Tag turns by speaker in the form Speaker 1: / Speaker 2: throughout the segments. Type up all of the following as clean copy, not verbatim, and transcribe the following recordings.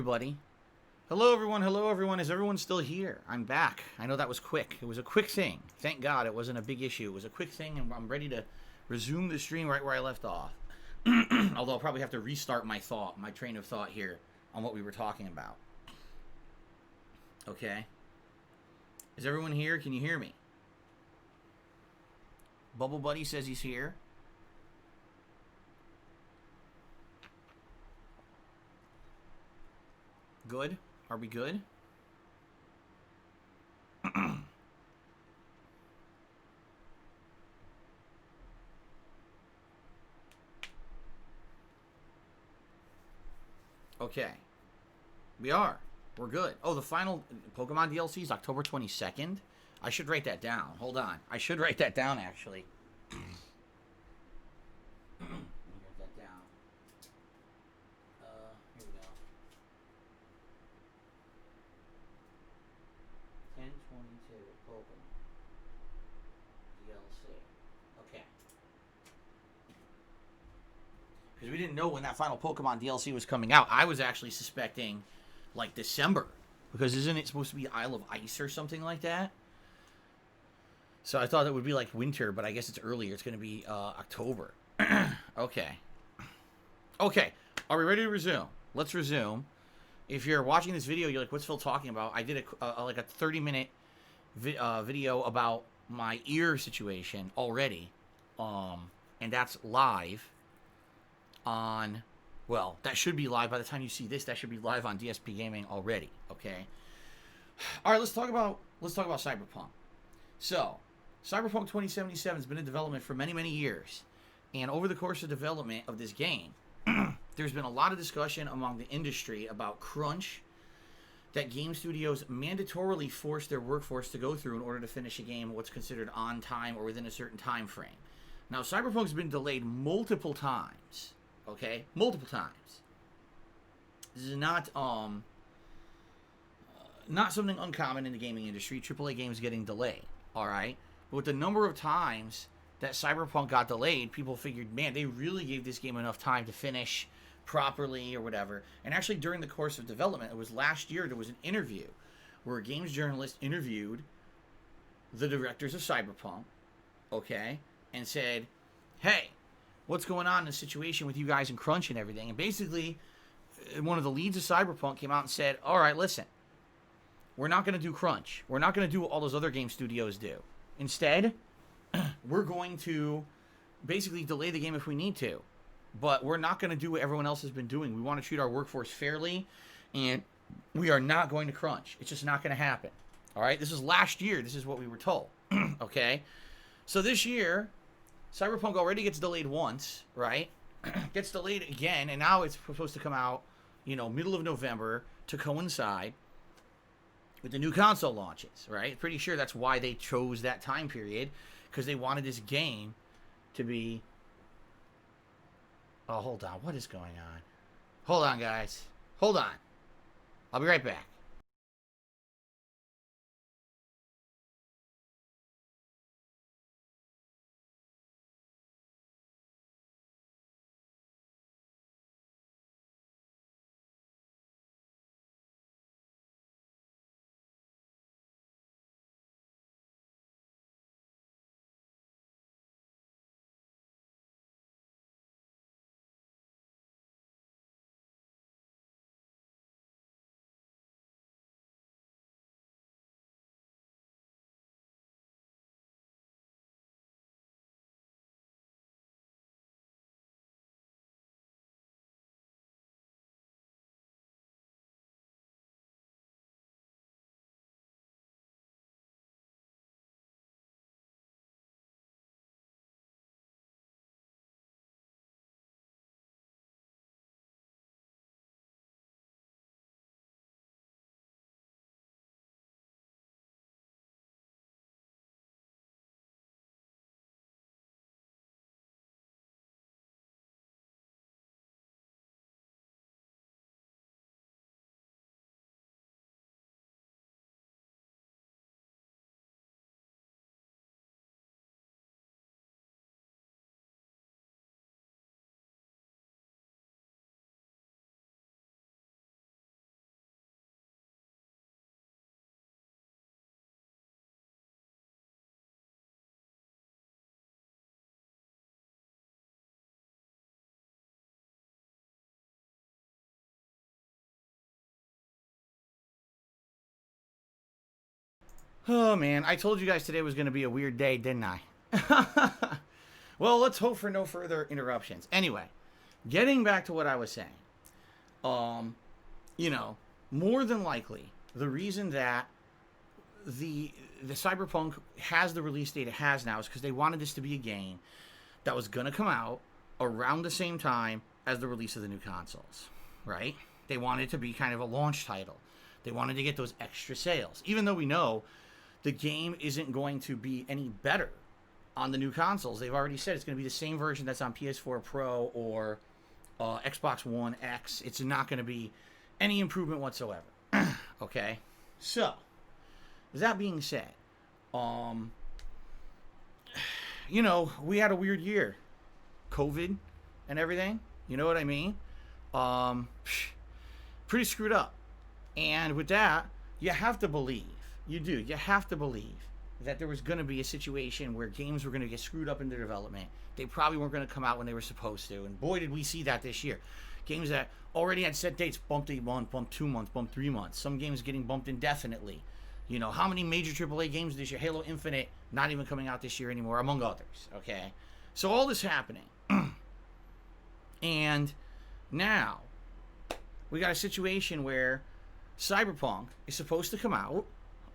Speaker 1: Everybody. Hello, everyone. Hello, everyone. Is everyone still here? I'm back. I know that was quick. It was a quick thing. Thank God it wasn't a big issue. It was a quick thing, and I'm ready to resume the stream right where I left off. Although I'll probably have to restart my train of thought here on what we were talking about. Okay. Is everyone here? Can you hear me? Bubble Buddy says he's here. Good. Are we good? Okay. We are. We're good. Oh, the final Pokemon DLC is October 22nd. I should write that down. Hold on. I should write that down, actually. Let me write that down. Here we go. 10/22 Pokemon DLC. Okay. Because we didn't know when that final Pokemon DLC was coming out. I was actually suspecting, like, December. Because isn't it supposed to be Isle of Ice or something like that? So I thought it would be like winter, but I guess it's earlier. It's going to be October. Okay. Okay. Are we ready to resume? Let's resume. If you're watching this video, you're like, what's Phil talking about? I did like a 30-minute video about my ear situation already. And that's live on... Well, that should be live by the time you see this. That should be live on DSPGaming already. Okay. All right. Let's talk about Cyberpunk. So, Cyberpunk 2077 has been in development for many, many years, and over the course of development of this game, there's been a lot of discussion among the industry about crunch that game studios mandatorily force their workforce to go through in order to finish a game what's considered on time or within a certain time frame. Now, Cyberpunk's been delayed multiple times. Okay, multiple times. This is not something uncommon in the gaming industry. AAA games getting delayed. All right, but with the number of times that Cyberpunk got delayed, people figured, man, they really gave this game enough time to finish properly or whatever. And actually, during the course of development, it was last year, there was an interview where a games journalist interviewed the directors of Cyberpunk, okay, and said, hey, what's going on in the situation with you guys in crunch and everything? And basically, one of the leads of Cyberpunk came out and said, all right, listen, we're not going to do crunch. We're not going to do what all those other game studios do. Instead, we're going to basically delay the game if we need to. But we're not going to do what everyone else has been doing. We want to treat our workforce fairly, and we are not going to crunch. It's just not going to happen. All right? This is last year. This is what we were told. Okay? So this year, Cyberpunk already gets delayed once, right? Gets delayed again, and now it's supposed to come out, middle of November to coincide with the new console launches, right? Pretty sure that's why they chose that time period, because they wanted this game to be... Oh, hold on. What is going on? Hold on, guys. Hold on. I'll be right back. Oh, man. I told you guys today was going to be a weird day, didn't I? Well, let's hope for no further interruptions. Anyway, getting back to what I was saying. More than likely, the reason that the Cyberpunk has the release date it has now is because they wanted this to be a game that was going to come out around the same time as the release of the new consoles, right? They wanted it to be kind of a launch title. They wanted to get those extra sales, even though we know the game isn't going to be any better on the new consoles. They've already said it's going to be the same version that's on PS4 Pro or Xbox One X. It's not going to be any improvement whatsoever. Okay? So, that being said, we had a weird year. COVID and everything. You know what I mean? Pretty screwed up. And with that, you have to believe, you have to believe that there was going to be a situation where games were going to get screwed up in their development. They probably weren't going to come out when they were supposed to. And boy, did we see that this year. Games that already had set dates bumped a month, bumped 2 months, bumped 3 months. Some games getting bumped indefinitely. How many major AAA games this year? Halo Infinite, not even coming out this year anymore, among others. Okay? So all this happening. And now, we got a situation where Cyberpunk is supposed to come out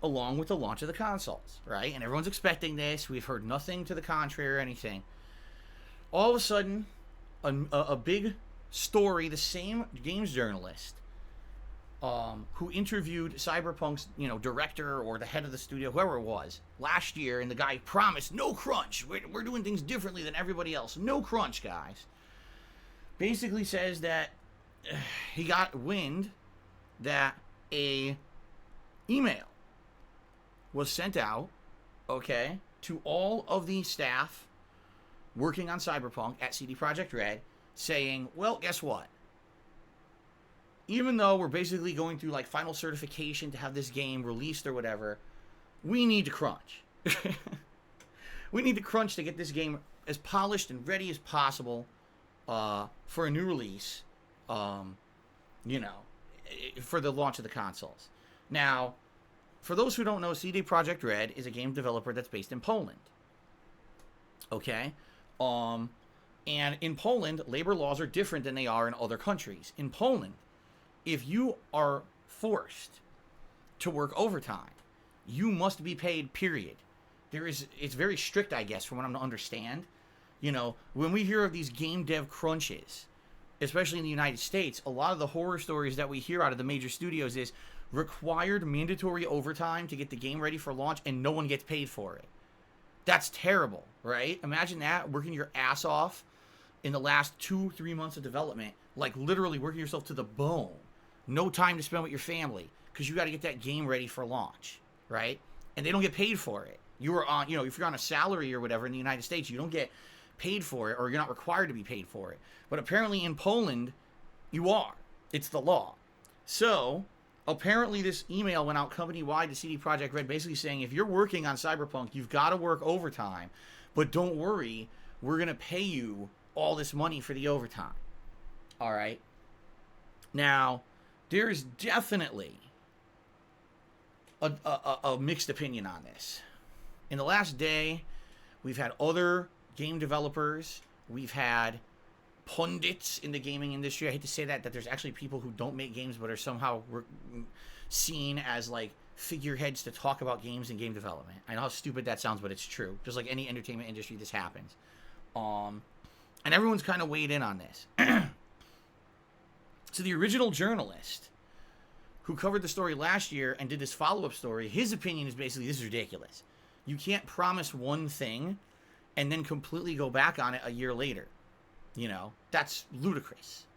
Speaker 1: along with the launch of the consoles, right? And everyone's expecting this. We've heard nothing to the contrary or anything. All of a sudden, a big story, the same games journalist who interviewed Cyberpunk's, director or the head of the studio, whoever it was, last year, and the guy promised no crunch. We're doing things differently than everybody else. No crunch, guys. Basically says that he got wind that a email was sent out, okay, to all of the staff working on Cyberpunk at CDProjektRed saying, well, guess what? Even though we're basically going through like final certification to have this game released or whatever, we need to crunch. We need to crunch to get this game as polished and ready as possible for a new release, for the launch of the consoles. Now, for those who don't know, CDProjektRed is a game developer that's based in Poland. Okay? And in Poland, labor laws are different than they are in other countries. In Poland, if you are forced to work overtime, you must be paid, period. It's very strict, I guess, from what I'm to understand. When we hear of these game dev crunches, especially in the United States, a lot of the horror stories that we hear out of the major studios is required mandatory overtime to get the game ready for launch, and no one gets paid for it. That's terrible, right? Imagine that, working your ass off in the last 2-3 months of development, like literally working yourself to the bone. No time to spend with your family because you got to get that game ready for launch, right? And they don't get paid for it. You are on, if you're on a salary or whatever in the United States, you don't get paid for it, or you're not required to be paid for it. But apparently in Poland, you are. It's the law. So apparently this email went out company-wide to CDProjektRed basically saying, if you're working on Cyberpunk, you've got to work overtime. But don't worry, we're going to pay you all this money for the overtime. All right? Now, there's definitely a mixed opinion on this. In the last day, we've had other game developers. We've had pundits in the gaming industry. I hate to say that there's actually people who don't make games but are somehow seen as like figureheads to talk about games and game development. I know how stupid that sounds, but it's true. Just like any entertainment industry, this happens. And everyone's kind of weighed in on this. So the original journalist who covered the story last year and did this follow-up story, his opinion is basically, this is ridiculous. You can't promise one thing and then completely go back on it a year later. That's ludicrous.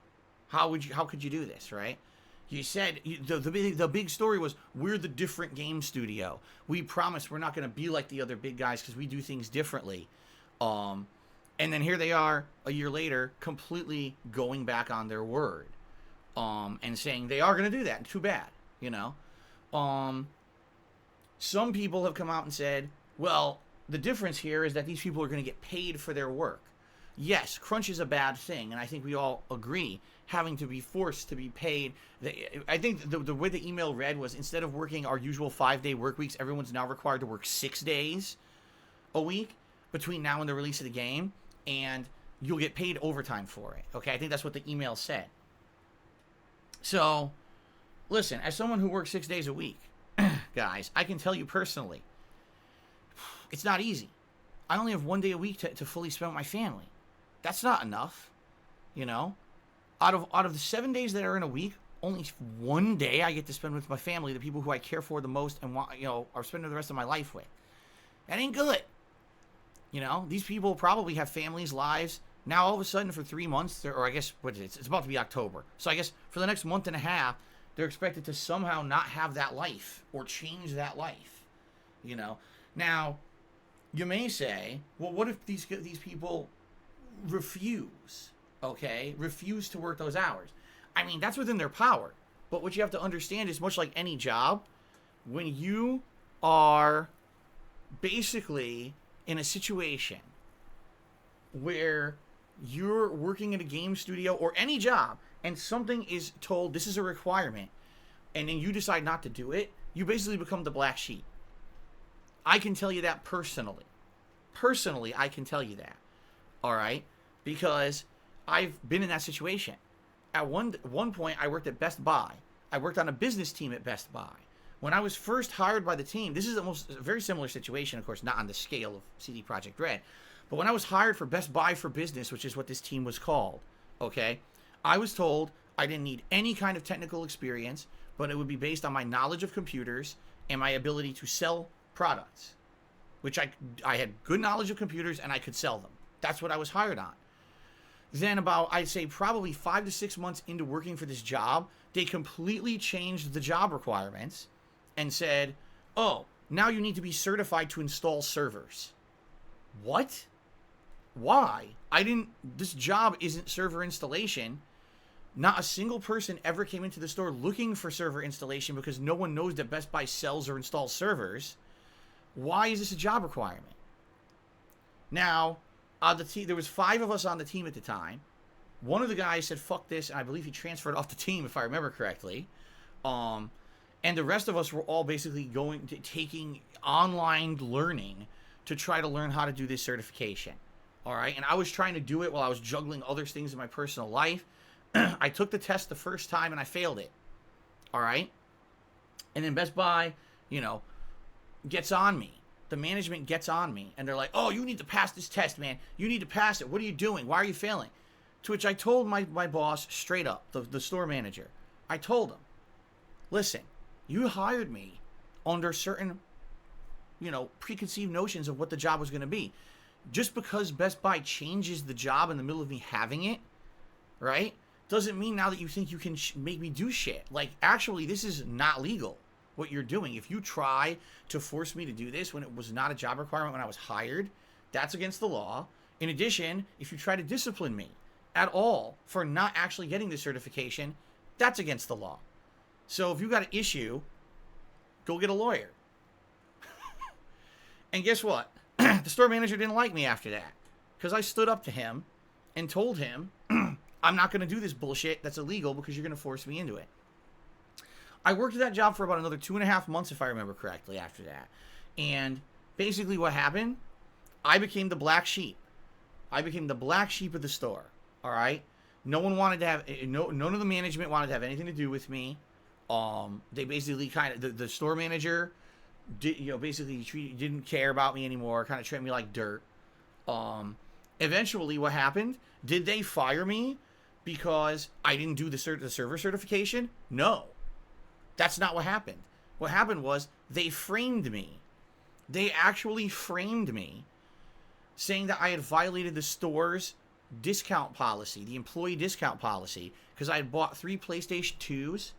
Speaker 1: How could you do this, right? You said, the big story was, we're the different game studio. We promise we're not going to be like the other big guys because we do things differently. And then here they are a year later, completely going back on their word. And saying they are going to do that. Too bad, Some people have come out and said, well, the difference here is that these people are going to get paid for their work. Yes, crunch is a bad thing, and I think we all agree having to be forced to be paid. I think the way the email read was, instead of working our usual 5-day work weeks, everyone's now required to work 6 days a week between now and the release of the game, and you'll get paid overtime for it. Okay, I think that's what the email said. So, listen, as someone who works 6 days a week, guys, I can tell you personally, it's not easy. I only have 1 day a week to fully spend with my family. That's not enough, you know? Out of the 7 days that are in a week, only 1 day I get to spend with my family, the people who I care for the most and want, are spending the rest of my life with. That ain't good. You know, these people probably have families, lives. Now, all of a sudden, for 3 months, or I guess, what is it? It's about to be October. So I guess for the next month and a half, they're expected to somehow not have that life or change that life. You know? Now, you may say, well, what if these people refuse? Okay? Refuse to work those hours. I mean, that's within their power. But what you have to understand is, much like any job, when you are basically in a situation where you're working in a game studio or any job and something is told this is a requirement and then you decide not to do it, you basically become the black sheep. I can tell you that personally. Personally, I can tell you that. All right? Because I've been in that situation. At one point, I worked at Best Buy. I worked on a business team at Best Buy. When I was first hired by the team, this is a very similar situation, of course, not on the scale of CDProjektRed, but when I was hired for Best Buy for Business, which is what this team was called, okay, I was told I didn't need any kind of technical experience, but it would be based on my knowledge of computers and my ability to sell products, which I had good knowledge of computers and I could sell them. That's what I was hired on. Then about, I'd say probably 5 to 6 months into working for this job, they completely changed the job requirements and said, oh, now you need to be certified to install servers. What? Why? This job isn't server installation. Not a single person ever came into the store looking for server installation because no one knows that Best Buy sells or installs servers. Why is this a job requirement? Now, there was 5 of us on the team at the time. One of the guys said, fuck this, and I believe he transferred off the team, if I remember correctly. And the rest of us were all basically taking online learning to try to learn how to do this certification. All right? And I was trying to do it while I was juggling other things in my personal life. I took the test the first time, and I failed it. All right? And then Best Buy, gets on me. The management gets on me, and they're like, oh, you need to pass this test, man. You need to pass it. What are you doing? Why are you failing? To which I told my boss straight up, the store manager. I told him, listen, you hired me under certain, preconceived notions of what the job was going to be. Just because Best Buy changes the job in the middle of me having it, right, doesn't mean now that you think you can make me do shit. Like, actually, this is not legal, what you're doing. If you try to force me to do this when it was not a job requirement when I was hired, that's against the law. In addition, if you try to discipline me at all for not actually getting the certification, that's against the law. So if you got an issue, go get a lawyer. And guess what? The store manager didn't like me after that, because I stood up to him and told him, I'm not going to do this bullshit that's illegal because you're going to force me into it. I worked at that job for about another 2.5 months, if I remember correctly, after that. And basically what happened, I became the black sheep. I became the black sheep of the store. All right? No one wanted to have, none of the management wanted to have anything to do with me. They basically the store manager didn't care about me anymore, kind of treated me like dirt. Eventually what happened, did they fire me because I didn't do the server certification? No. That's not what happened. What happened was they framed me. They actually framed me, saying that I had violated the store's discount policy, the employee discount policy, because I had bought 3 PlayStation 2s.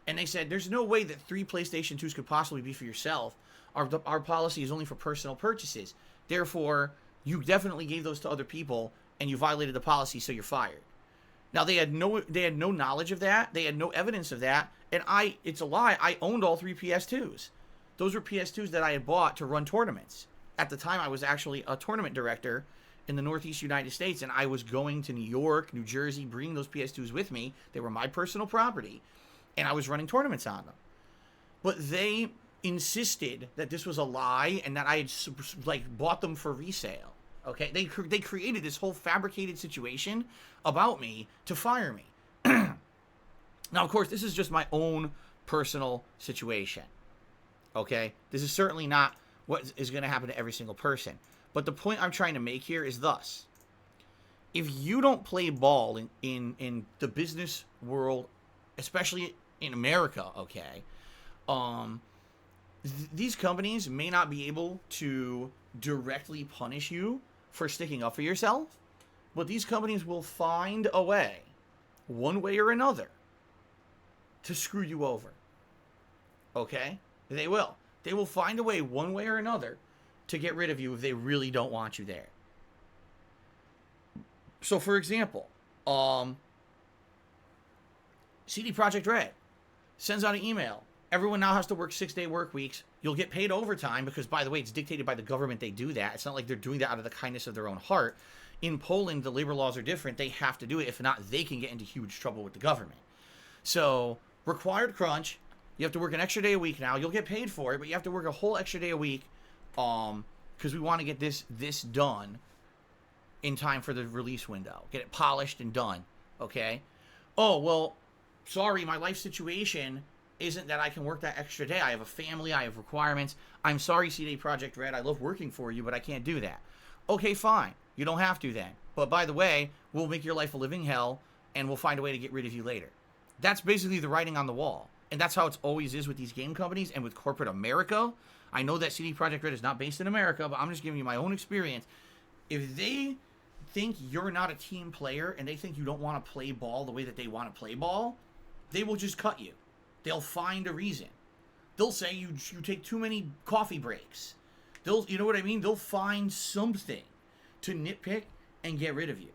Speaker 1: And they said, there's no way that 3 PlayStation 2s could possibly be for yourself. Our policy is only for personal purchases. Therefore, you definitely gave those to other people, and you violated the policy, so you're fired. Now, they had no knowledge of that. They had no evidence of that. And it's a lie. I owned all 3 PS2s. Those were PS2s that I had bought to run tournaments. At the time, I was actually a tournament director in the Northeast United States, and I was going to New York, New Jersey, bringing those PS2s with me. They were my personal property, and I was running tournaments on them. But they insisted that this was a lie and that I had like bought them for resale. Okay, they created this whole fabricated situation about me to fire me. Now, of course, this is just my own personal situation. Okay, this is certainly not what is going to happen to every single person. But the point I'm trying to make here is thus: if you don't play ball in the business world, especially in America, okay, these companies may not be able to directly punish you for sticking up for yourself, but these companies will find a way, one way or another, to screw you over. Okay? They will. They will find a way, one way or another, to get rid of you if they really don't want you there. So, for example, CDProjektRed sends out an email. Everyone now has to work 6-day work weeks. You'll get paid overtime because, by the way, it's dictated by the government. They do that. It's not like they're doing that out of the kindness of their own heart. In Poland, the labor laws are different. They have to do it. If not, they can get into huge trouble with the government. So, required crunch. You have to work an extra day a week now. You'll get paid for it, but you have to work a whole extra day a week because we want to get this done in time for the release window. Get it polished and done. Okay? Oh, well, sorry, my life situation isn't that I can work that extra day. I have a family. I have requirements. I'm sorry, CDProjektRed. I love working for you, but I can't do that. Okay, fine. You don't have to then. But by the way, we'll make your life a living hell, and we'll find a way to get rid of you later. That's basically the writing on the wall. And that's how it always is with these game companies and with corporate America. I know that CDProjektRed is not based in America, but I'm just giving you my own experience. If they think you're not a team player and they think you don't want to play ball the way that they want to play ball, they will just cut you. They'll find a reason. They'll say you take too many coffee breaks. You know what I mean? They'll find something to nitpick and get rid of you.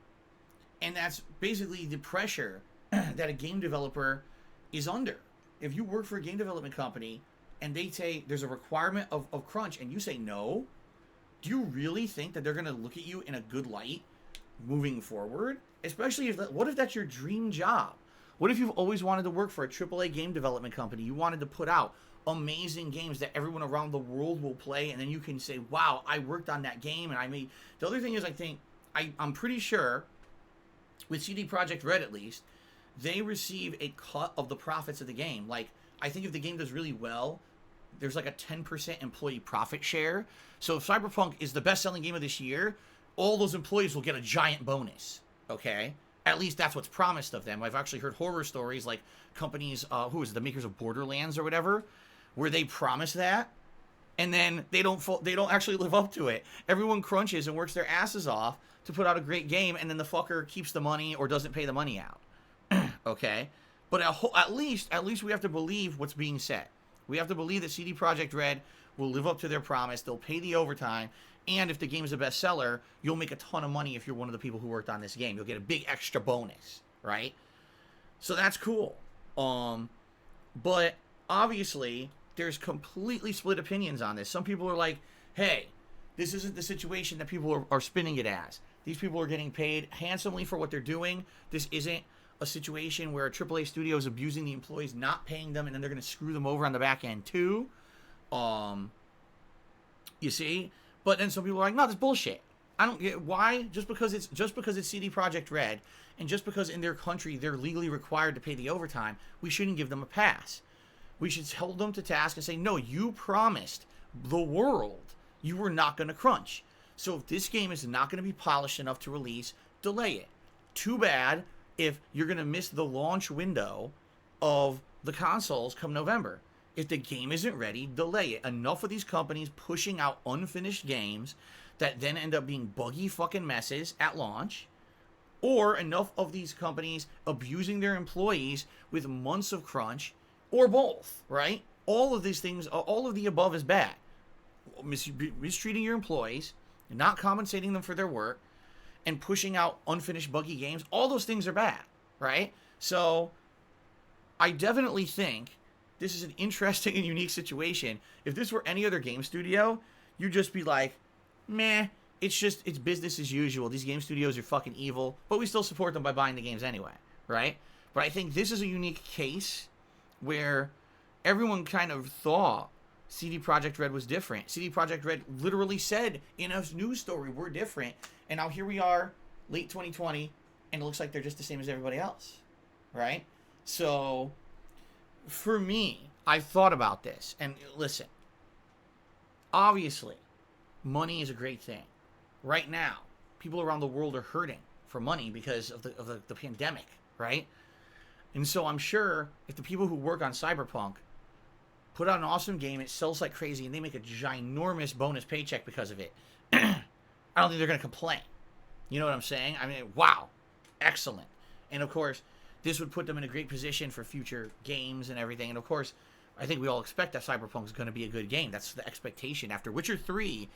Speaker 1: And that's basically the pressure that a game developer is under. If you work for a game development company and they say there's a requirement of crunch and you say no, do you really think that they're going to look at you in a good light moving forward? Especially what if that's your dream job? What if you've always wanted to work for a AAA game development company? You wanted to put out amazing games that everyone around the world will play, and then you can say, wow, I worked on that game, and I made... The other thing is, I'm pretty sure, with CDProjektRed at least, they receive a cut of the profits of the game. Like, I think if the game does really well, there's like a 10% employee profit share. So if Cyberpunk is the best-selling game of this year, all those employees will get a giant bonus, okay? At least that's what's promised of them. I've actually heard horror stories like companies, who is it, the makers of Borderlands or whatever, where they promise that, and then they don't actually live up to it. Everyone crunches and works their asses off to put out a great game, and then the fucker keeps the money or doesn't pay the money out. Okay? But at least we have to believe what's being said. We have to believe that CDProjektRed will live up to their promise. They'll pay the overtime. And if the game is a bestseller, you'll make a ton of money if you're one of the people who worked on this game. You'll get a big extra bonus, right? So that's cool. But obviously, there's completely split opinions on this. Some people are like, hey, this isn't the situation that people are spinning it as. These people are getting paid handsomely for what they're doing. This isn't a situation where a AAA studio is abusing the employees, not paying them, and then they're going to screw them over on the back end too. You see? But then some people are like, no, that's bullshit. I don't get why. Just because it's CDProjektRed, and just because in their country they're legally required to pay the overtime, we shouldn't give them a pass. We should hold them to task and say, no, you promised the world you were not going to crunch. So if this game is not going to be polished enough to release, delay it. Too bad if you're going to miss the launch window of the consoles come November. If the game isn't ready, delay it. Enough of these companies pushing out unfinished games that then end up being buggy fucking messes at launch, or enough of these companies abusing their employees with months of crunch, or both, right? All of these things, all of the above is bad. Mistreating your employees, not compensating them for their work, and pushing out unfinished buggy games, all those things are bad, right? So I definitely think this is an interesting and unique situation. If this were any other game studio, you'd just be like, meh, it's just, it's business as usual. These game studios are fucking evil, but we still support them by buying the games anyway, right? But I think this is a unique case where everyone kind of thought CDProjektRed was different. CDProjektRed literally said in a news story, we're different. And now here we are, late 2020, and it looks like they're just the same as everybody else, right? So, for me, I've thought about this. And listen, obviously, money is a great thing. Right now, people around the world are hurting for money because of the pandemic, right? And so I'm sure if the people who work on Cyberpunk put out an awesome game, it sells like crazy, and they make a ginormous bonus paycheck because of it, I don't think they're going to complain. You know what I'm saying? I mean, wow. Excellent. And of course, this would put them in a great position for future games and everything. And of course, I think we all expect that Cyberpunk is going to be a good game. That's the expectation. After Witcher 3,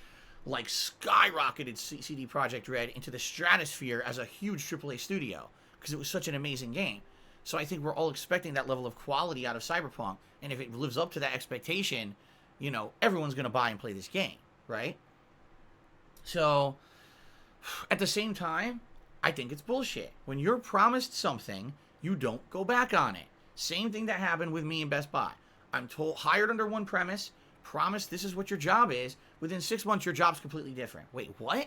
Speaker 1: like, skyrocketed CDProjektRed into the stratosphere as a huge AAA studio because it was such an amazing game. So I think we're all expecting that level of quality out of Cyberpunk. And if it lives up to that expectation, you know, everyone's going to buy and play this game, right? So, at the same time, I think it's bullshit. When you're promised something, you don't go back on it. Same thing that happened with me in Best Buy. I'm told, hired under one premise, promised this is what your job is. Within 6 months, your job's completely different. Wait, what?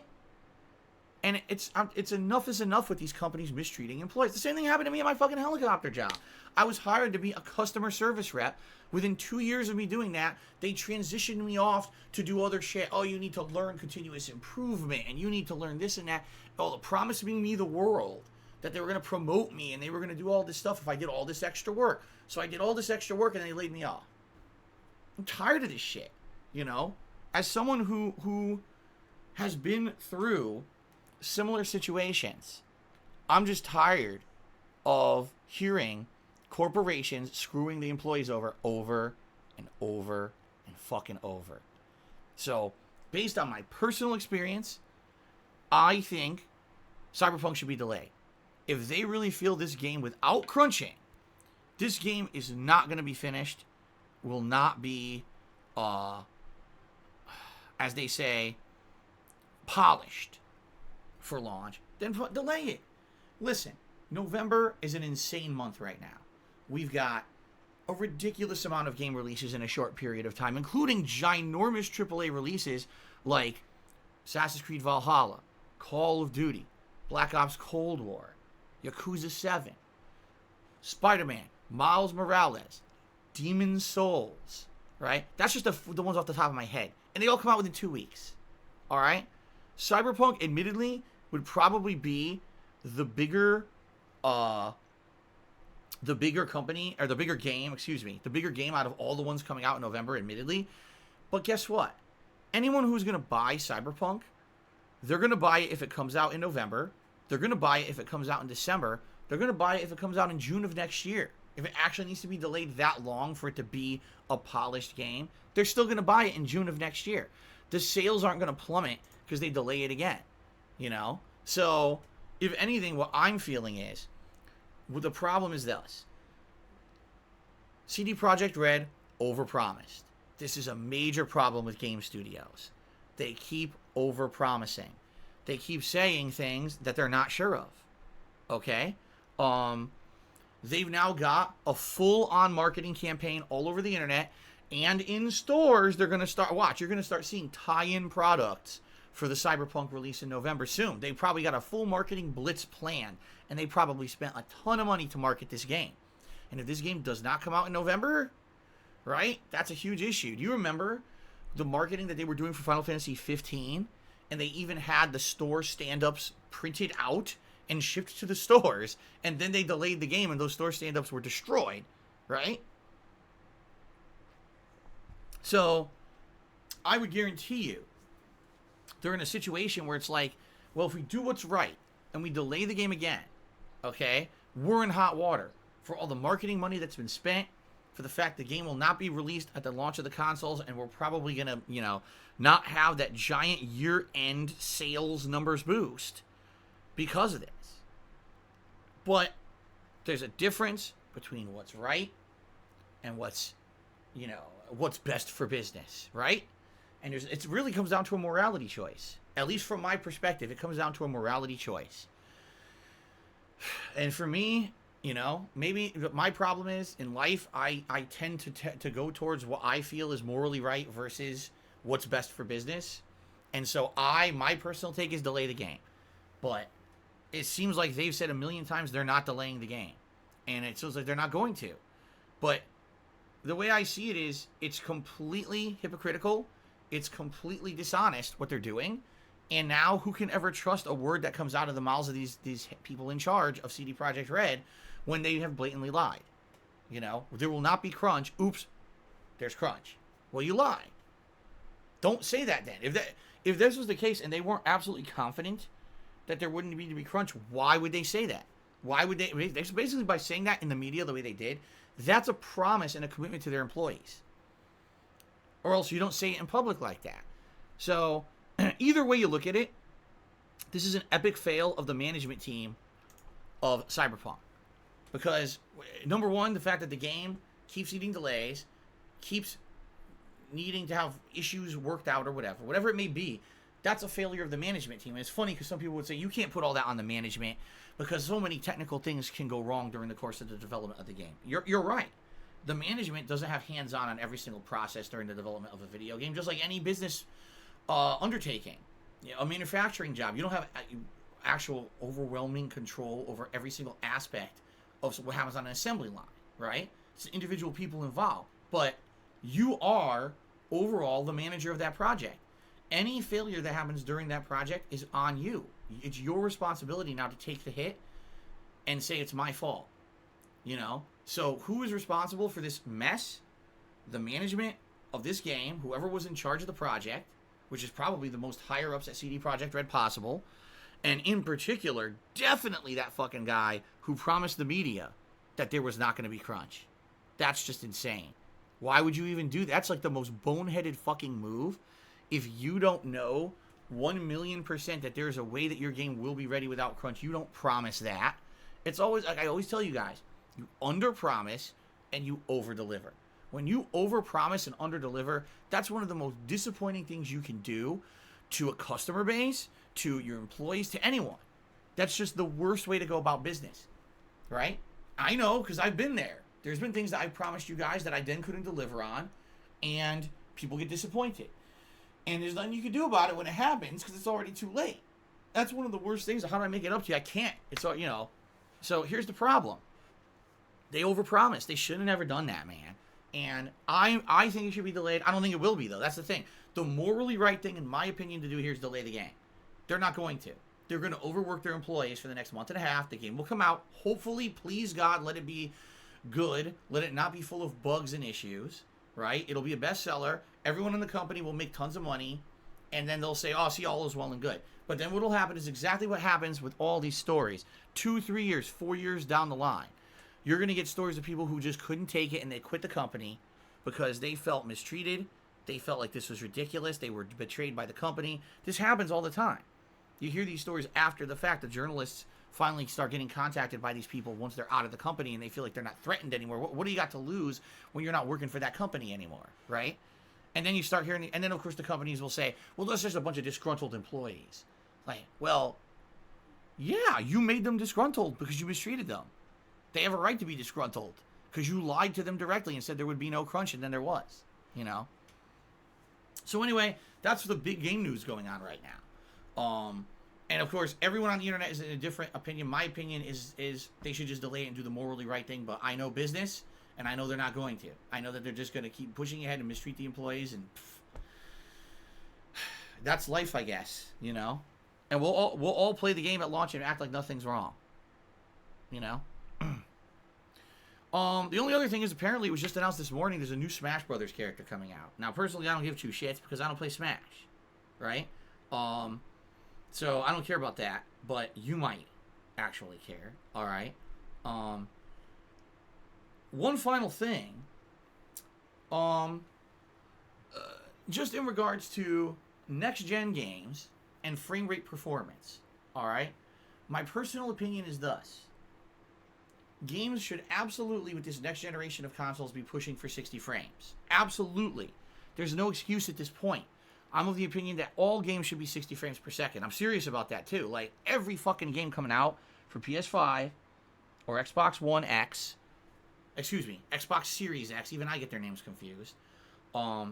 Speaker 1: And it's enough is enough with these companies mistreating employees. The same thing happened to me at my fucking helicopter job. I was hired to be a customer service rep. Within 2 years of me doing that, they transitioned me off to do other shit. Oh, you need to learn continuous improvement, and you need to learn this and that. Oh, promising me the world that they were going to promote me, and they were going to do all this stuff if I did all this extra work. So I did all this extra work, and they laid me off. I'm tired of this shit, you know? As someone who has been through similar situations, I'm just tired of hearing corporations screwing the employees over and over and fucking over. So, based on my personal experience, I think Cyberpunk should be delayed. If they really feel this game without crunching, this game is not going to be finished, will not be, as they say, polished for launch, then delay it. Listen, November is an insane month right now. We've got a ridiculous amount of game releases in a short period of time, including ginormous AAA releases like Assassin's Creed Valhalla, Call of Duty, Black Ops Cold War, Yakuza 7, Spider-Man, Miles Morales, Demon's Souls, right? That's just the ones off the top of my head. And they all come out within 2 weeks, all right? Cyberpunk, admittedly, would probably be the bigger company, or the bigger game out of all the ones coming out in November, admittedly. But guess what? Anyone who's going to buy Cyberpunk, they're going to buy it if it comes out in November. They're going to buy it if it comes out in December. They're going to buy it if it comes out in June of next year. If it actually needs to be delayed that long for it to be a polished game, they're still going to buy it in June of next year. The sales aren't going to plummet because they delay it again, you know? So, if anything, what I'm feeling is, well, the problem is this. CDProjektRed overpromised. This is a major problem with game studios. They keep overpromising. They keep saying things that they're not sure of. Okay? They've now got a full-on marketing campaign all over the internet, and in stores, they're going to start, you're going to start seeing tie-in products for the Cyberpunk release in November soon. They probably got a full marketing blitz plan, and they probably spent a ton of money to market this game. And if this game does not come out in November, right, that's a huge issue. Do you remember the marketing that they were doing for Final Fantasy 15? And they even had the store stand-ups printed out and shipped to the stores, and then they delayed the game, and those store stand-ups were destroyed, right? So, I would guarantee you, they're in a situation where it's like, well, if we do what's right, and we delay the game again, okay, we're in hot water for all the marketing money that's been spent, for the fact the game will not be released at the launch of the consoles, and we're probably going to, you know, not have that giant year-end sales numbers boost because of this. But there's a difference between what's right and what's, you know, what's best for business, right? And it really comes down to a morality choice At least from my perspective, it comes down to a morality choice. And for me, you know, maybe my problem is in life, I tend to go towards what I feel is morally right versus what's best for business. And so my personal take is delay the game. But it seems like they've said a million times they're not delaying the game. And it feels like they're not going to. But the way I see it is, it's completely hypocritical. It's completely dishonest what they're doing. And now who can ever trust a word that comes out of the mouths of these people in charge of CDProjektRed when they have blatantly lied? You know, there will not be crunch. Oops, there's crunch. Well, you lie. Don't say that then. If this was the case and they weren't absolutely confident that there wouldn't need to be crunch, why would they say that? Why would they? Basically, by saying that in the media the way they did, that's a promise and a commitment to their employees. Or else you don't say it in public like that. So, either way you look at it, this is an epic fail of the management team of Cyberpunk. Because, number one, the fact that the game keeps needing delays, keeps needing to have issues worked out or whatever it may be, that's a failure of the management team. And it's funny because some people would say you can't put all that on the management because so many technical things can go wrong during the course of the development of the game. You're right. The management doesn't have hands-on every single process during the development of a video game, just like any business undertaking. You know, a manufacturing job, you don't have actual overwhelming control over every single aspect of what happens on an assembly line, right? It's individual people involved, but you are overall the manager of that project. Any failure that happens during that project is on you. It's your responsibility now to take the hit and say it's my fault. You know? So who is responsible for this mess? The management of this game, whoever was in charge of the project, which is probably the most higher ups at CDProjektRed possible, and in particular, definitely that fucking guy who promised the media that there was not going to be crunch. That's just insane. Why would you even do that? That's like the most boneheaded fucking move. If you don't know 1,000,000% that there's a way that your game will be ready without crunch, you don't promise that. It's always, like I always tell you guys, you under-promise and you over-deliver. When you over-promise and under-deliver, that's one of the most disappointing things you can do to a customer base, to your employees, to anyone. That's just the worst way to go about business, right? I know, because I've been there. There's been things that I promised you guys that I then couldn't deliver on, and people get disappointed. And there's nothing you can do about it when it happens, because it's already too late. That's one of the worst things. How do I make it up to you? I can't. It's all, you know. So here's the problem. They overpromised. They shouldn't have never done that, man. And I think it should be delayed. I don't think it will be, though. That's the thing. The morally right thing, in my opinion, to do here is delay the game. They're not going to. They're going to overwork their employees for the next month and a half. The game will come out. Hopefully, please God, let it be good. Let it not be full of bugs and issues, right? It'll be a bestseller. Everyone in the company will make tons of money. And then they'll say, oh, see, all is well and good. But then what will happen is exactly what happens with all these stories. 2, 3 years, 4 years down the line. You're going to get stories of people who just couldn't take it and they quit the company because they felt mistreated. They felt like this was ridiculous. They were betrayed by the company. This happens all the time. You hear these stories after the fact. The journalists finally start getting contacted by these people once they're out of the company and they feel like they're not threatened anymore. What do you got to lose when you're not working for that company anymore, right? And then you start hearing, and then of course the companies will say, well, that's just a bunch of disgruntled employees. Like, well, yeah, you made them disgruntled because you mistreated them. They have a right to be disgruntled because you lied to them directly and said there would be no crunch, and then there was, you know? So anyway, that's the big game news going on right now. And of course, everyone on the internet is in a different opinion. My opinion is they should just delay it and do the morally right thing, but I know business, and I know they're not going to. I know that they're just going to keep pushing ahead and mistreat the employees, and that's life, I guess, you know? And we'll all play the game at launch and act like nothing's wrong, you know? The only other thing is apparently it was just announced this morning there's a new Smash Brothers character coming out. Now, personally, I don't give two shits because I don't play Smash, right? So I don't care about that, but you might actually care, all right? One final thing, just in regards to next-gen games and frame rate performance, all right? My personal opinion is thus. Games should absolutely, with this next generation of consoles, be pushing for 60 frames. Absolutely. There's no excuse at this point. I'm of the opinion that all games should be 60 frames per second. I'm serious about that too. Like every fucking game coming out for PS5 or Xbox One X, excuse me, Xbox Series X, even I get their names confused.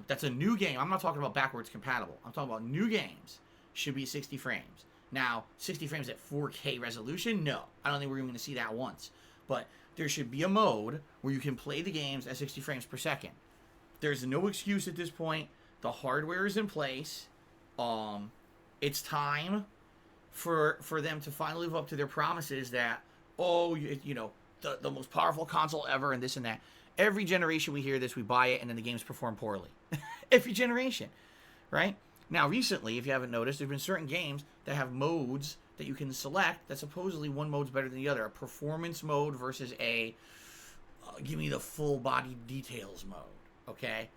Speaker 1: That's a new game. I'm not talking about backwards compatible. I'm talking about new games should be 60 frames. Now, 60 frames at 4K resolution? No. I don't think we're even going to see that once. But there should be a mode where you can play the games at 60 frames per second. There's no excuse at this point. The hardware is in place. It's time for them to finally live up to their promises that, the most powerful console ever and this and that. Every generation we hear this, we buy it, and then the games perform poorly. Every generation, right? Now, recently, if you haven't noticed, there's been certain games that have modes that you can select that supposedly one mode's better than the other. A performance mode versus a give me the full body details mode, okay?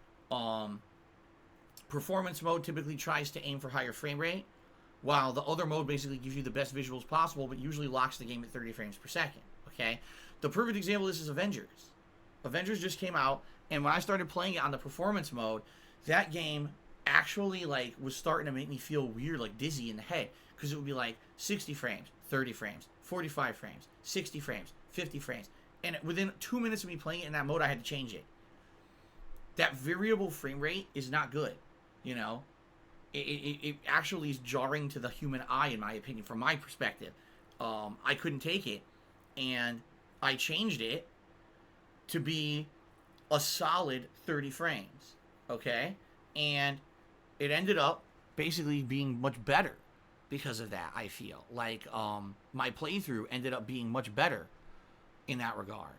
Speaker 1: Performance mode typically tries to aim for higher frame rate, while the other mode basically gives you the best visuals possible, but usually locks the game at 30 frames per second, okay? The perfect example of this is Avengers. Avengers just came out, and when I started playing it on the performance mode, that game actually, was starting to make me feel weird, dizzy in the head, because it would be 60 frames, 30 frames, 45 frames, 60 frames, 50 frames, and within 2 minutes of me playing it in that mode, I had to change it. That variable frame rate is not good, It actually is jarring to the human eye, in my opinion, from my perspective. I couldn't take it, and I changed it to be a solid 30 frames, okay? And it ended up basically being much better because of that, I feel. My playthrough ended up being much better in that regard.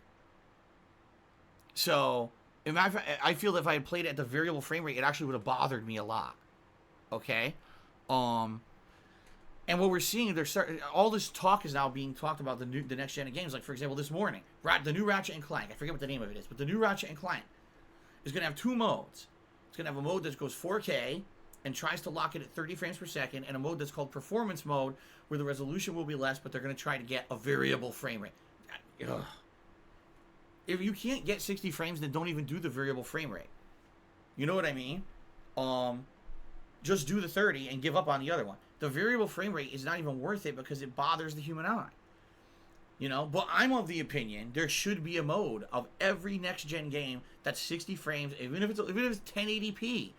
Speaker 1: So, I feel that if I had played it at the variable frame rate, it actually would have bothered me a lot, okay? And what we're seeing, all this talk is now being talked about the next gen of games. For example, this morning, the new Ratchet and Clank. I forget what the name of it is, but the new Ratchet and Clank is going to have two modes. It's going to have a mode that goes 4K and tries to lock it at 30 frames per second, and a mode that's called Performance Mode, where the resolution will be less, but they're going to try to get a variable frame rate. Ugh. If you can't get 60 frames, then don't even do the variable frame rate. You know what I mean? Just do the 30 and give up on the other one. The variable frame rate is not even worth it because it bothers the human eye. But I'm of the opinion there should be a mode of every next-gen game that's 60 frames, even if it's 1080p.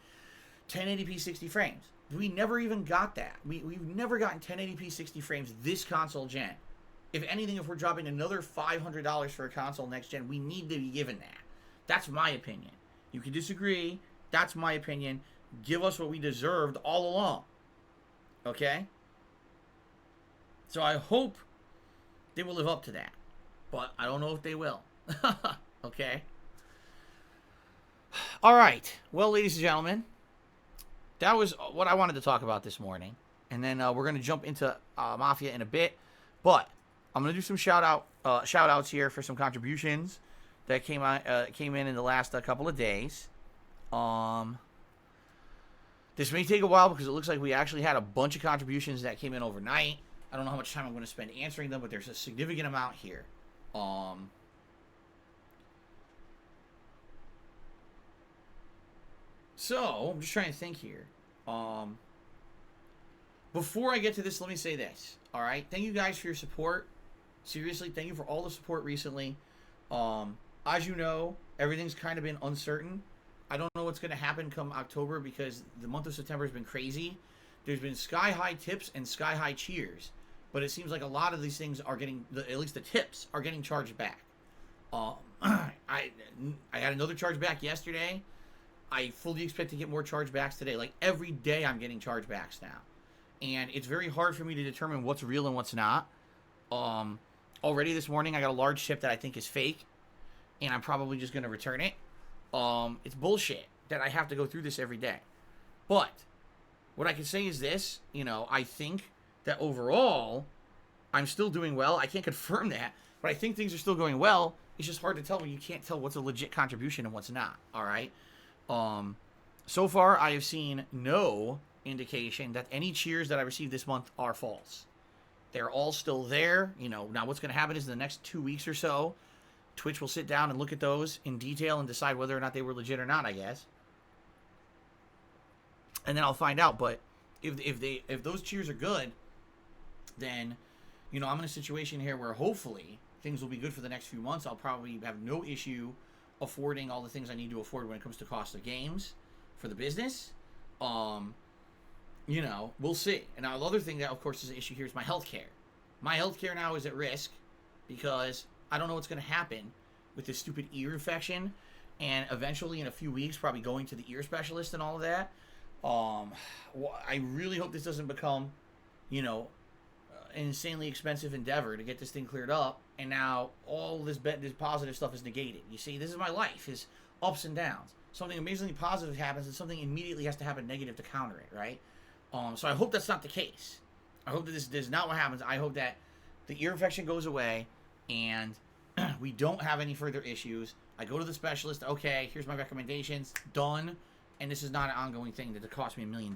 Speaker 1: 1080p 60 frames. We never even got that. We've never gotten 1080p 60 frames this console gen. If anything, if we're dropping another $500 for a console next gen, we need to be given that. That's my opinion. You can disagree. That's my opinion. Give us what we deserved all along. Okay? So I hope they will live up to that. But I don't know if they will. Okay? All right. Well, ladies and gentlemen, that was what I wanted to talk about this morning. And then we're going to jump into Mafia in a bit. But I'm going to do some shout-outs here for some contributions that came in the last couple of days. This may take a while because it looks like we actually had a bunch of contributions that came in overnight. I don't know how much time I'm going to spend answering them, but there's a significant amount here. So, I'm just trying to think here. Before I get to this, let me say this. All right? Thank you guys for your support. Seriously, thank you for all the support recently. As you know, everything's kind of been uncertain. I don't know what's going to happen come October because the month of September has been crazy. There's been sky-high tips and sky-high cheers. But it seems like a lot of these things are getting, at least the tips, are getting charged back. I had another charge back yesterday. I fully expect to get more chargebacks today. Every day I'm getting chargebacks now. And it's very hard for me to determine what's real and what's not. Already this morning I got a large tip that I think is fake. And I'm probably just going to return it. It's bullshit that I have to go through this every day. But what I can say is this, I think that overall I'm still doing well. I can't confirm that, but I think things are still going well. It's just hard to tell when you can't tell what's a legit contribution and what's not. All right. So far I have seen no indication that any cheers that I received this month are false. They're all still there. Now what's going to happen is in the next 2 weeks or so, Twitch will sit down and look at those in detail and decide whether or not they were legit or not, I guess. and then I'll find out. But if those cheers are good, then, you know, I'm in a situation here where hopefully things will be good for the next few months. I'll probably have no issue affording all the things I need to afford when it comes to cost of games for the business. You know, we'll see. And now the other thing that, of course, is an issue here is my health care. My health care now is at risk because I don't know what's going to happen with this stupid ear infection, and eventually in a few weeks probably going to the ear specialist and all of that. I really hope this doesn't become, you know, an insanely expensive endeavor to get this thing cleared up, and now all this positive stuff is negated. You see, this is my life, is ups and downs. Something amazingly positive happens, and something immediately has to happen negative to counter it, right? So I hope that's not the case. I hope that this is not what happens. I hope that the ear infection goes away, and we don't have any further issues. I go to the specialist. Okay, here's my recommendations. Done. And this is not an ongoing thing that cost me $1 million.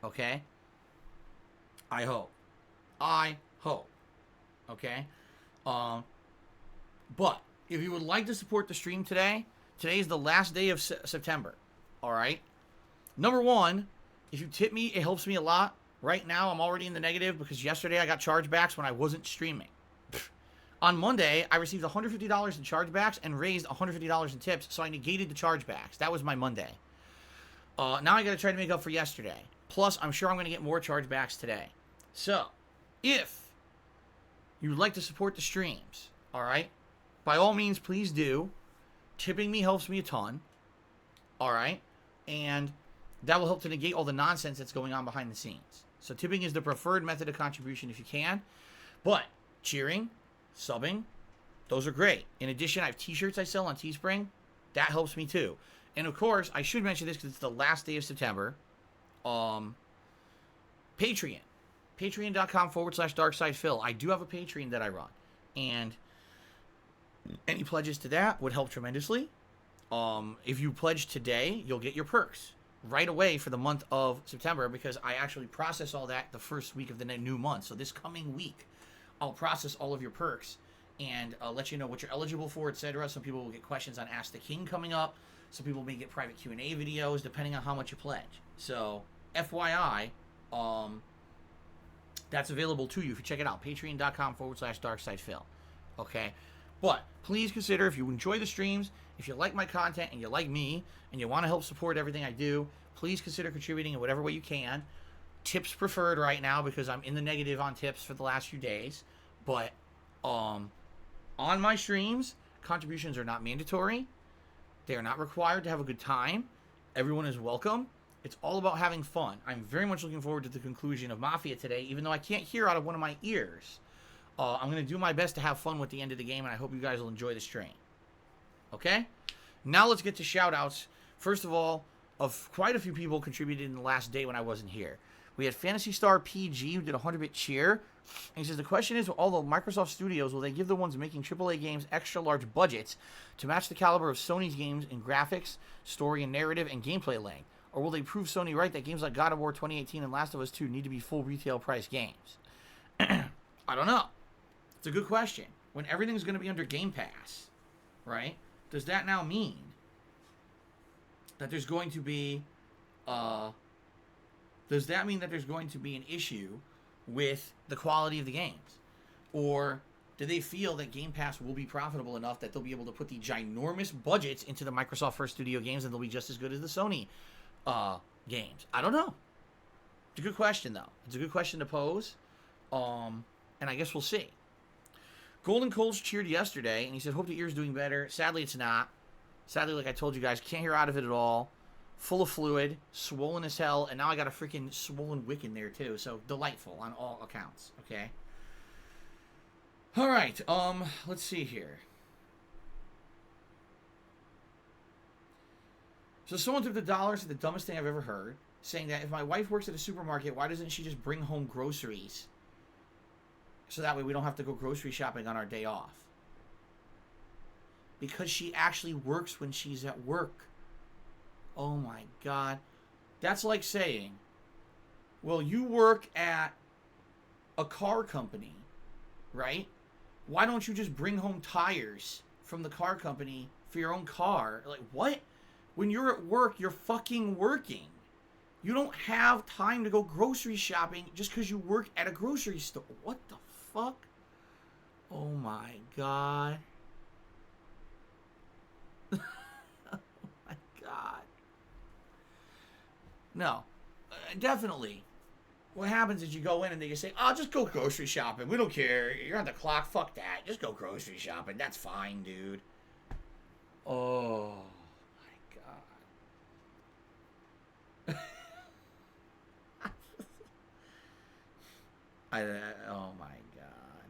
Speaker 1: Okay? I hope. Okay? But if you would like to support the stream today is the last day of September. Alright? Number one, if you tip me, it helps me a lot. Right now, I'm already in the negative because yesterday I got chargebacks when I wasn't streaming. On Monday, I received $150 in chargebacks and raised $150 in tips, so I negated the chargebacks. That was my Monday. Now I got to try to make up for yesterday. Plus, I'm sure I'm going to get more chargebacks today. So, if you would like to support the streams, all right, by all means, please do. Tipping me helps me a ton, all right, and that will help to negate all the nonsense that's going on behind the scenes. So tipping is the preferred method of contribution if you can, but cheering, subbing, those are great. In addition, I have t-shirts I sell on Teespring. That helps me too. And of course, I should mention this because it's the last day of September. Patreon. Patreon.com/DarksidePhil. I do have a Patreon that I run. And any pledges to that would help tremendously. If you pledge today, you'll get your perks right away for the month of September, because I actually process all that the first week of the new month. So this coming week, I'll process all of your perks and let you know what you're eligible for, etc. Some people will get questions on Ask the King coming up. Some people may get private Q&A videos depending on how much you pledge. So FYI, that's available to you if you check it out. Patreon.com/DarksidePhil. Okay? But please consider, if you enjoy the streams, if you like my content and you like me and you want to help support everything I do, please consider contributing in whatever way you can. Tips preferred right now because I'm in the negative on tips for the last few days. But on my streams, contributions are not mandatory. They are not required to have a good time. Everyone is welcome. It's all about having fun. I'm very much looking forward to the conclusion of Mafia today, even though I can't hear out of one of my ears. I'm going to do my best to have fun with the end of the game, and I hope you guys will enjoy the stream. Okay? Now let's get to shout-outs. First of all, of quite a few people contributed in the last day when I wasn't here. We had Fantasy Star PG, who did a 100-bit cheer. And he says, the question is, although Microsoft Studios, will they give the ones making AAA games extra large budgets to match the caliber of Sony's games in graphics, story and narrative, and gameplay length? Or will they prove Sony right that games like God of War 2018 and Last of Us 2 need to be full retail price games? I don't know. It's a good question. When everything's going to be under Game Pass, right? Does that now mean that there's going to be does that mean that there's going to be an issue with the quality of the games? Or do they feel that Game Pass will be profitable enough that they'll be able to put the ginormous budgets into the Microsoft First Studio games and they'll be just as good as the Sony games? I don't know. It's a good question, though. It's a good question to pose. And I guess we'll see. Golden Coles cheered yesterday, and he said, hope the ear's doing better. Sadly, it's not. Sadly, like I told you guys, can't hear out of it at all. Full of fluid, swollen as hell, and now I got a freaking swollen wick in there, too. So, delightful on all accounts, okay? All right, let's see here. So, someone took the dollars to the dumbest thing I've ever heard, saying that if my wife works at a supermarket, why doesn't she just bring home groceries? So that way we don't have to go grocery shopping on our day off. Because she actually works when she's at work. Oh my God. That's like saying, well, you work at a car company, right? Why don't you just bring home tires from the car company for your own car? Like, what? When you're at work, you're fucking working. You don't have time to go grocery shopping just because you work at a grocery store. What the fuck? Oh my god. Oh my god. No. Definitely. What happens is you go in and they just say, oh, just go grocery shopping. We don't care. You're on the clock. Fuck that. Just go grocery shopping. That's fine, dude. Oh my god. Oh my god.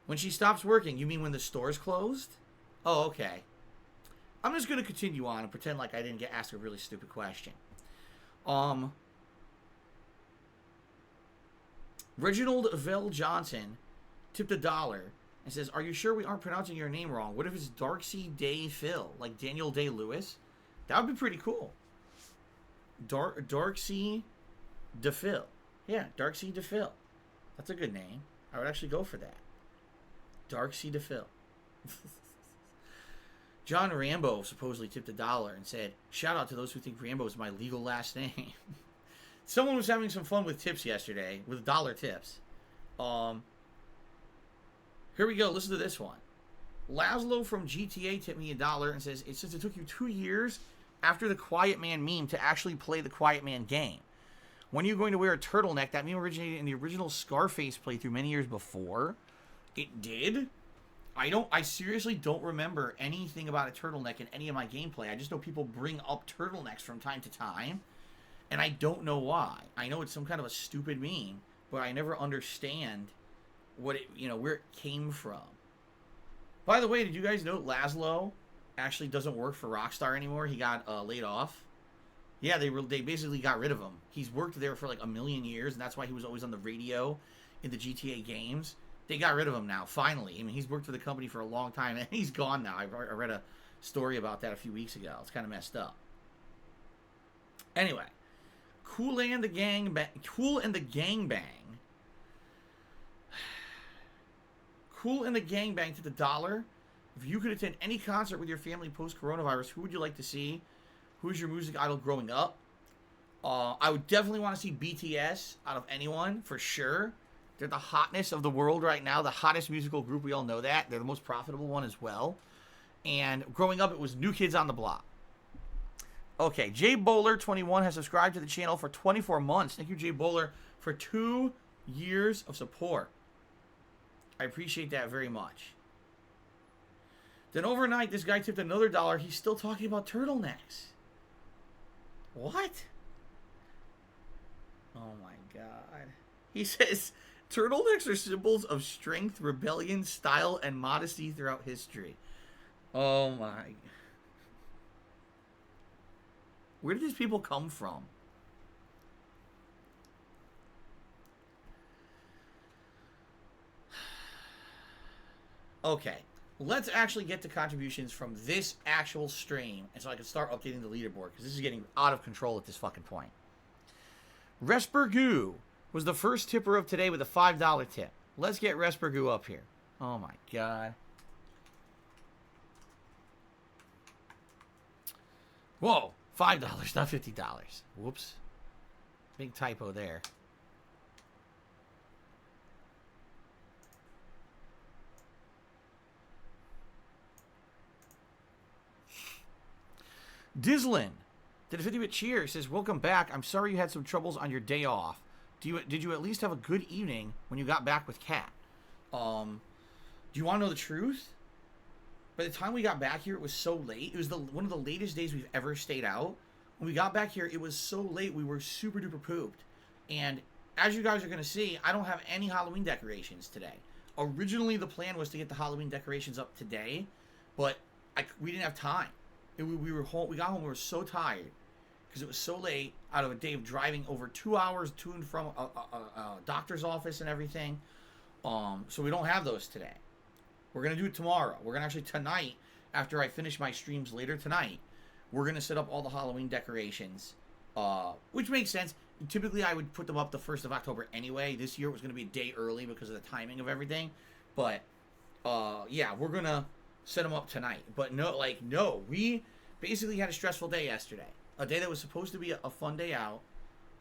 Speaker 1: When she stops working, you mean when the store's closed? Oh, okay. I'm just going to continue on and pretend like I didn't get asked a really stupid question. Reginald Vell Johnson tipped $1 and says, are you sure we aren't pronouncing your name wrong? What if it's Darksea Day Phil, like Daniel Day-Lewis? That would be pretty cool. Darksea DePhil. Yeah, Darksea DePhil. That's a good name. I would actually go for that. Darksea DePhil. John Rambo supposedly tipped $1 and said, shout out to those who think Rambo is my legal last name. Someone was having some fun with tips yesterday, with $1 tips. Here we go. Listen to this one. Laszlo from GTA tipped me $1 and says, since it took you 2 years after the Quiet Man meme to actually play the Quiet Man game. When are you going to wear a turtleneck? That meme originated in the original Scarface playthrough many years before. It did. I seriously don't remember anything about a turtleneck in any of my gameplay. I just know people bring up turtlenecks from time to time, and I don't know why. I know it's some kind of a stupid meme, but I never understand what it, where it came from. By the way, did you guys know Laszlo actually doesn't work for Rockstar anymore? He got laid off. Yeah, they basically got rid of him. He's worked there for like a million years, and that's why he was always on the radio in the GTA games. They got rid of him now, finally. I mean, he's worked for the company for a long time, and he's gone now. I read a story about that a few weeks ago. It's kind of messed up. Anyway, Cool and the Gangbang. Cool and the Gangbang to the $1. If you could attend any concert with your family post-coronavirus, who would you like to see? Who's your music idol growing up? I would definitely want to see BTS out of anyone, for sure. They're the hotness of the world right now. The hottest musical group, we all know that. They're the most profitable one as well. And growing up, it was New Kids on the Block. Okay, Jay Bowler, 21, has subscribed to the channel for 24 months. Thank you, Jay Bowler, for 2 years of support. I appreciate that very much. Then overnight, this guy tipped another $1. He's still talking about turtlenecks. What? Oh my god. He says, turtlenecks are symbols of strength, rebellion, style, and modesty throughout history. Oh my. Where did these people come from? Okay. Let's actually get to contributions from this actual stream, and so I can start updating the leaderboard, because this is getting out of control at this fucking point. Respergoo was the first tipper of today with a $5 tip. Let's get Respergoo up here. Oh my god. Whoa, $5, not $50. Whoops. Big typo there. Dislin did a 50-bit cheer. Says, welcome back. I'm sorry you had some troubles on your day off. Did you at least have a good evening when you got back with Kat? Do you want to know the truth? By the time we got back here, it was so late. It was one of the latest days we've ever stayed out. When we got back here, it was so late, we were super duper pooped. And as you guys are going to see, I don't have any Halloween decorations today. Originally, the plan was to get the Halloween decorations up today, but we didn't have time. We got home, we were so tired because it was so late out of a day of driving over 2 hours to and from a doctor's office and everything. So we don't have those today. We're going to do it tomorrow. We're going to actually tonight, after I finish my streams later tonight, we're going to set up all the Halloween decorations, which makes sense. Typically, I would put them up the 1st of October anyway. This year it was going to be a day early because of the timing of everything. But, yeah, we're going to set them up tonight. But no, we basically had a stressful day yesterday. A day that was supposed to be a fun day out,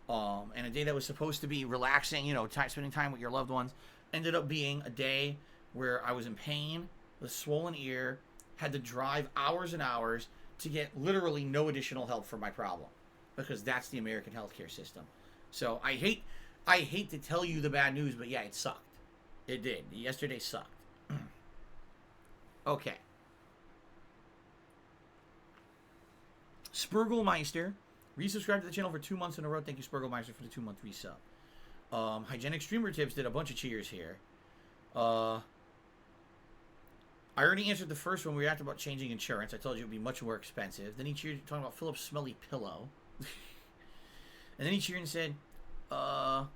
Speaker 1: and a day that was supposed to be relaxing, spending time with your loved ones, ended up being a day where I was in pain, with a swollen ear, had to drive hours and hours to get literally no additional help for my problem, because that's the American healthcare system. So I hate to tell you the bad news, but yeah, it sucked. It did. Yesterday sucked. Okay. Spurgelmeister resubscribed to the channel for 2 months in a row. Thank you, Spurgelmeister, for the 2-month resub. Hygienic Streamer Tips did a bunch of cheers here. I already answered the first one. We asked about changing insurance. I told you it would be much more expensive. Then he cheered talking about Philip's smelly pillow. And then he cheered and said, now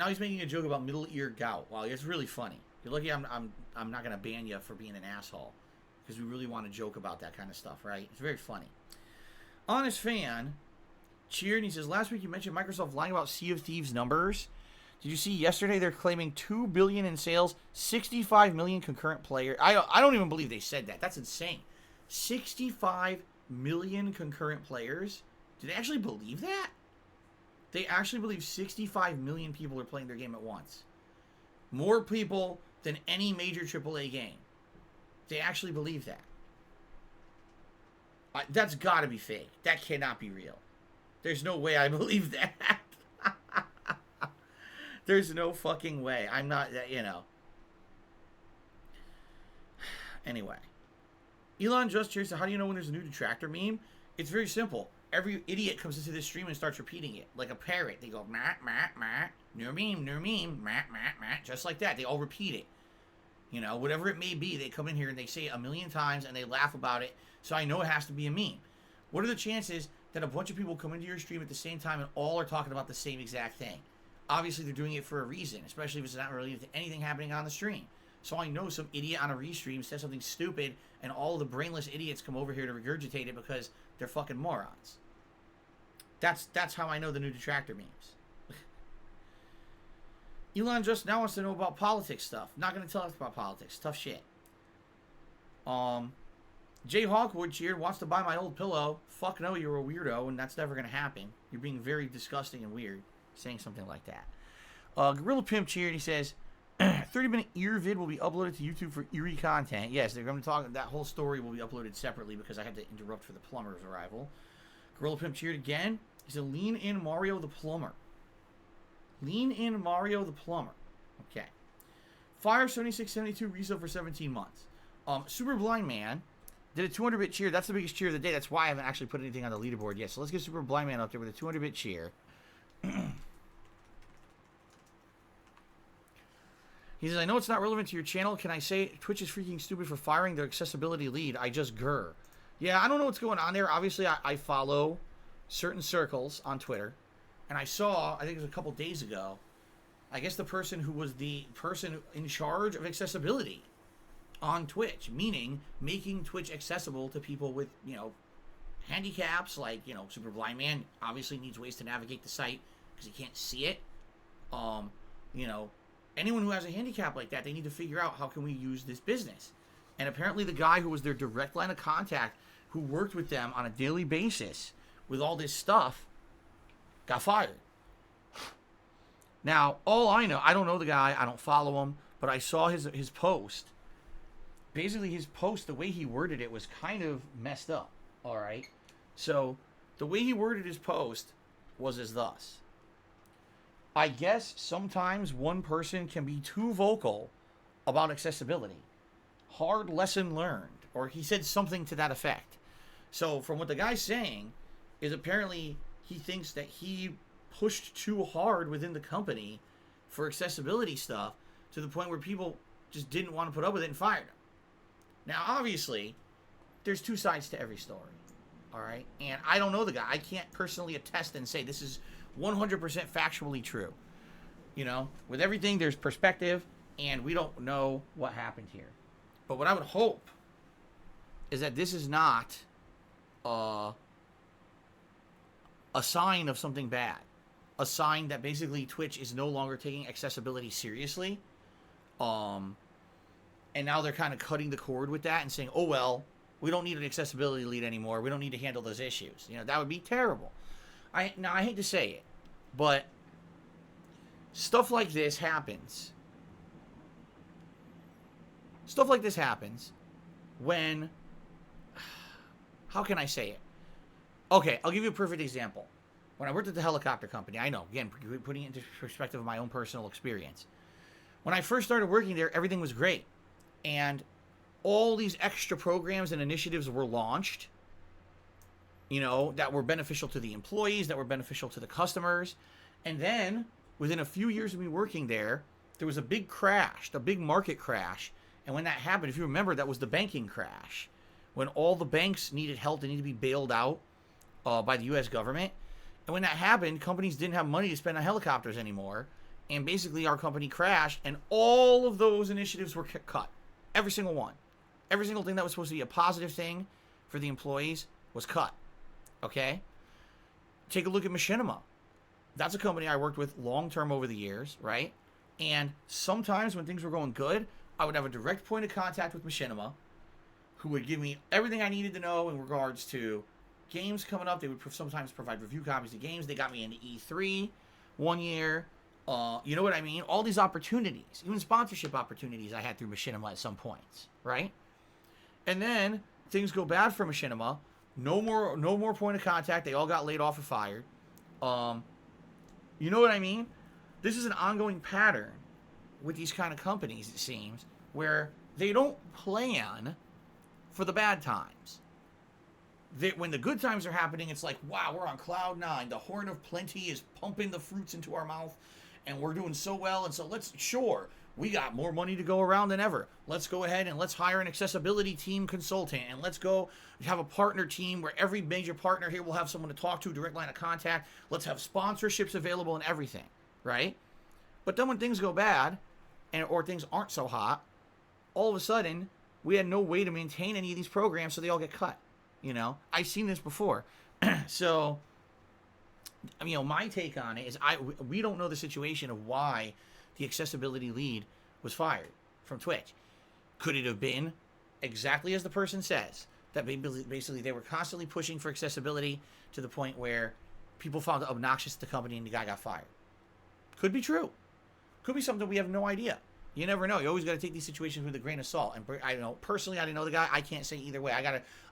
Speaker 1: he's making a joke about middle ear gout. Wow, it's really funny. You're lucky I'm not gonna ban you for being an asshole, because we really want to joke about that kind of stuff, right? It's very funny. Honest Fan cheered and he says, last week you mentioned Microsoft lying about Sea of Thieves numbers. Did you see yesterday they're claiming $2 billion in sales, 65 million concurrent players? I don't even believe they said that. That's insane. 65 million concurrent players? Do they actually believe that? They actually believe 65 million people are playing their game at once. More people than any major AAA game. They actually believe that. That's got to be fake. That cannot be real. There's no way I believe that. There's no fucking way. I'm not, Anyway. Elon just cheers to, how do you know when there's a new detractor meme? It's very simple. Every idiot comes into this stream and starts repeating it. Like a parrot. They go, meh, meh, meh. New meme, meh, meh, meh. Just like that. They all repeat it. Whatever it may be, they come in here and they say it a million times and they laugh about it. So I know it has to be a meme. What are the chances that a bunch of people come into your stream at the same time and all are talking about the same exact thing? Obviously, they're doing it for a reason, especially if it's not related to anything happening on the stream. So I know some idiot on a restream says something stupid and all the brainless idiots come over here to regurgitate it because they're fucking morons. That's how I know the new detractor memes. Elon just now wants to know about politics stuff. Not going to tell us about politics. Tough shit. Jay Hawkwood cheered, wants to buy my old pillow. Fuck no, you're a weirdo, and that's never going to happen. You're being very disgusting and weird saying something like that. Gorilla Pimp cheered. He says, 30-minute ear vid will be uploaded to YouTube for eerie content. Yes, they're going to talk. That whole story will be uploaded separately because I had to interrupt for the plumber's arrival. Gorilla Pimp cheered again. He said, lean in Mario the plumber. Lean in Mario the plumber. Okay. Fire 7672 resale for 17 months. Super Blind Man did a 200-bit cheer. That's the biggest cheer of the day. That's why I haven't actually put anything on the leaderboard yet. So let's get Super Blind Man up there with a 200-bit cheer. He says, I know it's not relevant to your channel. Can I say Twitch is freaking stupid for firing their accessibility lead? I just grr. Yeah, I don't know what's going on there. Obviously, I follow certain circles on Twitter. And I saw, I think it was a couple days ago, I guess the person who was the person in charge of accessibility on Twitch, meaning making Twitch accessible to people with, handicaps, like, Super Blind Man obviously needs ways to navigate the site because he can't see it. Anyone who has a handicap like that, they need to figure out how can we use this business. And apparently the guy who was their direct line of contact, who worked with them on a daily basis with all this stuff, got fired. Now, all I know, I don't know the guy, I don't follow him, but I saw his post. Basically, his post, the way he worded it was kind of messed up, all right? So, the way he worded his post was as thus. I guess sometimes one person can be too vocal about accessibility. Hard lesson learned. Or he said something to that effect. So, from what the guy's saying, is apparently he thinks that he pushed too hard within the company for accessibility stuff to the point where people just didn't want to put up with it and fired him. Now, obviously, there's two sides to every story, all right? And I don't know the guy. I can't personally attest and say this is 100% factually true. With everything, there's perspective, and we don't know what happened here. But what I would hope is that this is not a sign of something bad. A sign that basically Twitch is no longer taking accessibility seriously. And now they're kind of cutting the cord with that and saying, oh, well, We don't need an accessibility lead anymore. We don't need to handle those issues. You know, that would be terrible. I hate to say it, but stuff like this happens. Stuff like this happens when, how can I say it? Okay, I'll give you a perfect example. When I worked at the helicopter company, I know, again, putting it into perspective of my own personal experience. When I first started working there, everything was great. And all these extra programs and initiatives were launched, you know, that were beneficial to the employees, that were beneficial to the customers. And then, within a few years of me working there, there was a big crash, a big market crash. And when that happened, if you remember, that was the banking crash. When all the banks needed help, they needed to be bailed out by the U.S. government. And when that happened, companies didn't have money to spend on helicopters anymore. And basically, our company crashed, and all of those initiatives were cut. Every single one. Every single thing that was supposed to be a positive thing for the employees was cut. Okay? Take a look at Machinima. That's a company I worked with long-term over the years, right? And sometimes when things were going good, I would have a direct point of contact with Machinima, who would give me everything I needed to know in regards to games coming up. They would sometimes provide review copies of games. They got me into E3 one year. You know what I mean? All these opportunities, even sponsorship opportunities I had through Machinima at some points, right? And then things go bad for Machinima. No more point of contact. They all got laid off or fired. You know what I mean? This is an ongoing pattern with these kind of companies, it seems, where they don't plan for the bad times. When the good times are happening, it's like, wow, we're on cloud nine. The horn of plenty is pumping the fruits into our mouth, and we're doing so well. And so we got more money to go around than ever. Let's go ahead and let's hire an accessibility team consultant, and let's go have a partner team where every major partner here will have someone to talk to, direct line of contact. Let's have sponsorships available and everything, right? But then when things go bad, or things aren't so hot, all of a sudden, we had no way to maintain any of these programs, so they all get cut. You know, I've seen this before. So, you know, my take on it is we don't know the situation of why the accessibility lead was fired from Twitch. Could it have been exactly as the person says, that basically they were constantly pushing for accessibility to the point where people found it obnoxious to the company and the guy got fired? Could be true. Could be something we have no idea. You never know. You always got to take these situations with a grain of salt. And I don't know, personally, I didn't know the guy. I can't say either way.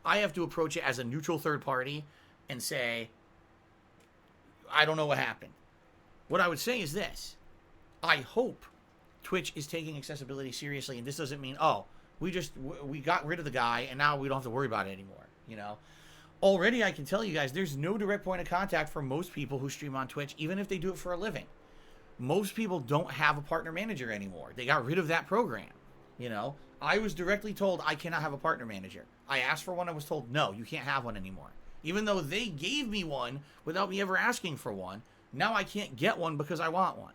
Speaker 1: I have to approach it as a neutral third party and say, I don't know what happened. What I would say is this. I hope Twitch is taking accessibility seriously, and this doesn't mean, we got rid of the guy and now we don't have to worry about it anymore. You know, already I can tell you guys, there's no direct point of contact for most people who stream on Twitch, even if they do it for a living. Most people don't have a partner manager anymore. They got rid of that program. You know, I was directly told I cannot have a partner manager. I asked for one. I was told, no, you can't have one anymore. Even though they gave me one without me ever asking for one, now I can't get one because I want one.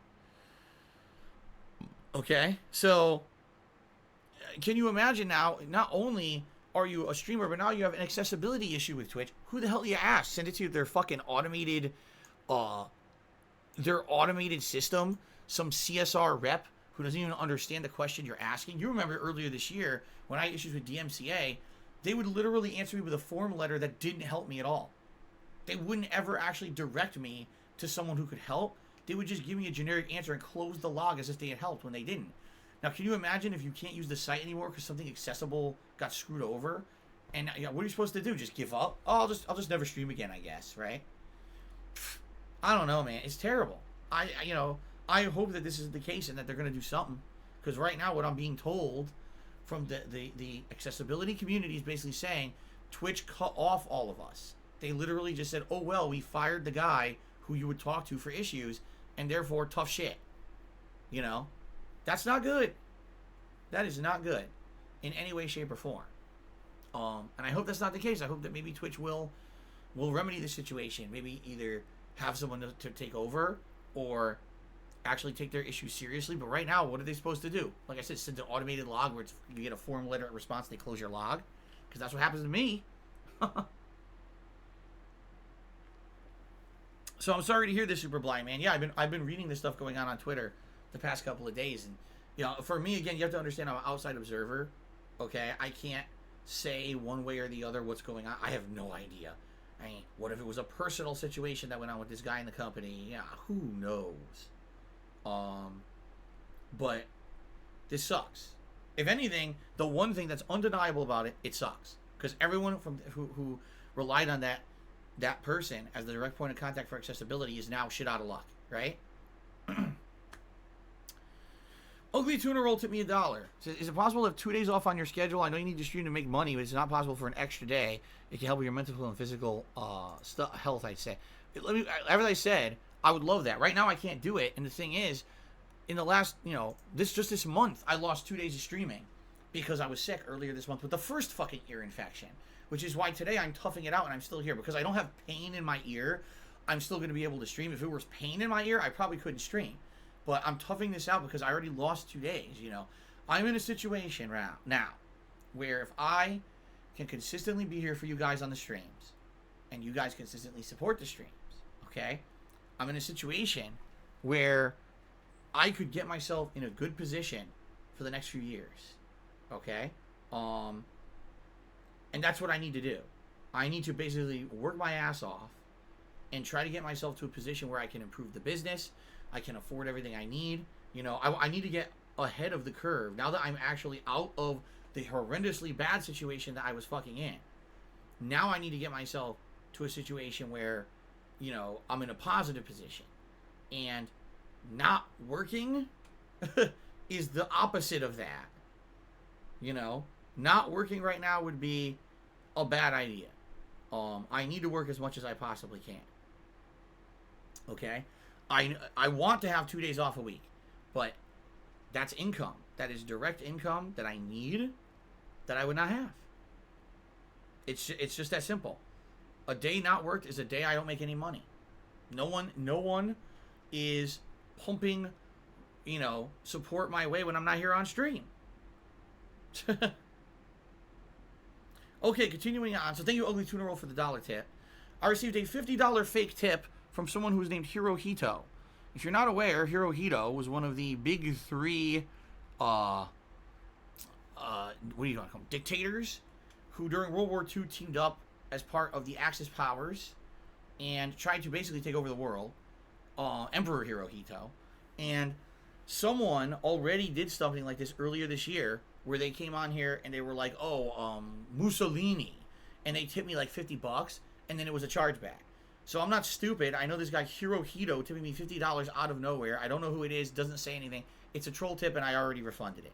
Speaker 1: Okay, so can you imagine now, not only are you a streamer, but now you have an accessibility issue with Twitch. Who the hell do you ask? Send it to their fucking automated system, some CSR rep who doesn't even understand the question you're asking. You remember earlier this year when I had issues with DMCA, they would literally answer me with a form letter that didn't help me at all. They wouldn't ever actually direct me to someone who could help. They would just give me a generic answer and close the log as if they had helped when they didn't. Now, can you imagine if you can't use the site anymore because something accessible got screwed over? And you know, what are you supposed to do? Just give up? Oh, I'll just never stream again, I guess, right? I don't know, man. It's terrible. I hope that this is the case and that they're going to do something. Because right now, what I'm being told from the accessibility community is basically saying, Twitch cut off all of us. They literally just said, oh, well, we fired the guy who you would talk to for issues, and therefore, tough shit. You know? That's not good. That is not good in any way, shape, or form. And I hope that's not the case. I hope that maybe Twitch will remedy the situation. Maybe either have someone to take over or actually take their issues seriously. But right now, what are they supposed to do? Like I said, send an automated log where you get a form letter response, they close your log. Because that's what happens to me. So I'm sorry to hear this, Super Blind Man. Yeah, I've been reading this stuff going on Twitter the past couple of days. And, you know, for me, again, you have to understand I'm an outside observer. Okay? I can't say one way or the other what's going on. I have no idea. I mean, what if it was a personal situation that went on with this guy in the company? Yeah, who knows? But this sucks. If anything, the one thing that's undeniable about it, it sucks. Because everyone who relied on that person as the direct point of contact for accessibility is now shit out of luck, right? Ugly Tuna Roll tipped me $1. Says, is it possible to have 2 days off on your schedule? I know you need to stream to make money, but it's not possible for an extra day. It can help with your mental and physical health, I'd say. As I said, I would love that. Right now, I can't do it. And the thing is, in the last, this month, I lost 2 days of streaming because I was sick earlier this month with the first fucking ear infection, which is why today I'm toughing it out and I'm still here. Because I don't have pain in my ear, I'm still going to be able to stream. If it was pain in my ear, I probably couldn't stream. But I'm toughing this out because I already lost 2 days, I'm in a situation now where if I can consistently be here for you guys on the streams and you guys consistently support the streams, okay? I'm in a situation where I could get myself in a good position for the next few years, okay? And that's what I need to do. I need to basically work my ass off and try to get myself to a position where I can improve the business. I can afford everything I need. I need to get ahead of the curve. Now that I'm actually out of the horrendously bad situation that I was fucking in, now I need to get myself to a situation where, I'm in a positive position. And not working is the opposite of that. Not working right now would be a bad idea. I need to work as much as I possibly can. Okay? I want to have 2 days off a week, but that's income. That is direct income that I need that I would not have. It's just that simple. A day not worked is a day I don't make any money. No one is pumping, support my way when I'm not here on stream. Okay, continuing on. So thank you, Ugly Tuna Roll, for the $1 tip. I received a $50 fake tip from someone who was named Hirohito. If you're not aware, Hirohito was one of the big three, what do you want to call them? Dictators, who during World War II teamed up as part of the Axis powers and tried to basically take over the world. Emperor Hirohito. And someone already did something like this earlier this year, where they came on here and they were like, Mussolini. And they tipped me like $50, and then it was a chargeback. So I'm not stupid. I know this guy Hirohito tipping me $50 out of nowhere. I don't know who it is. Doesn't say anything. It's a troll tip, and I already refunded it.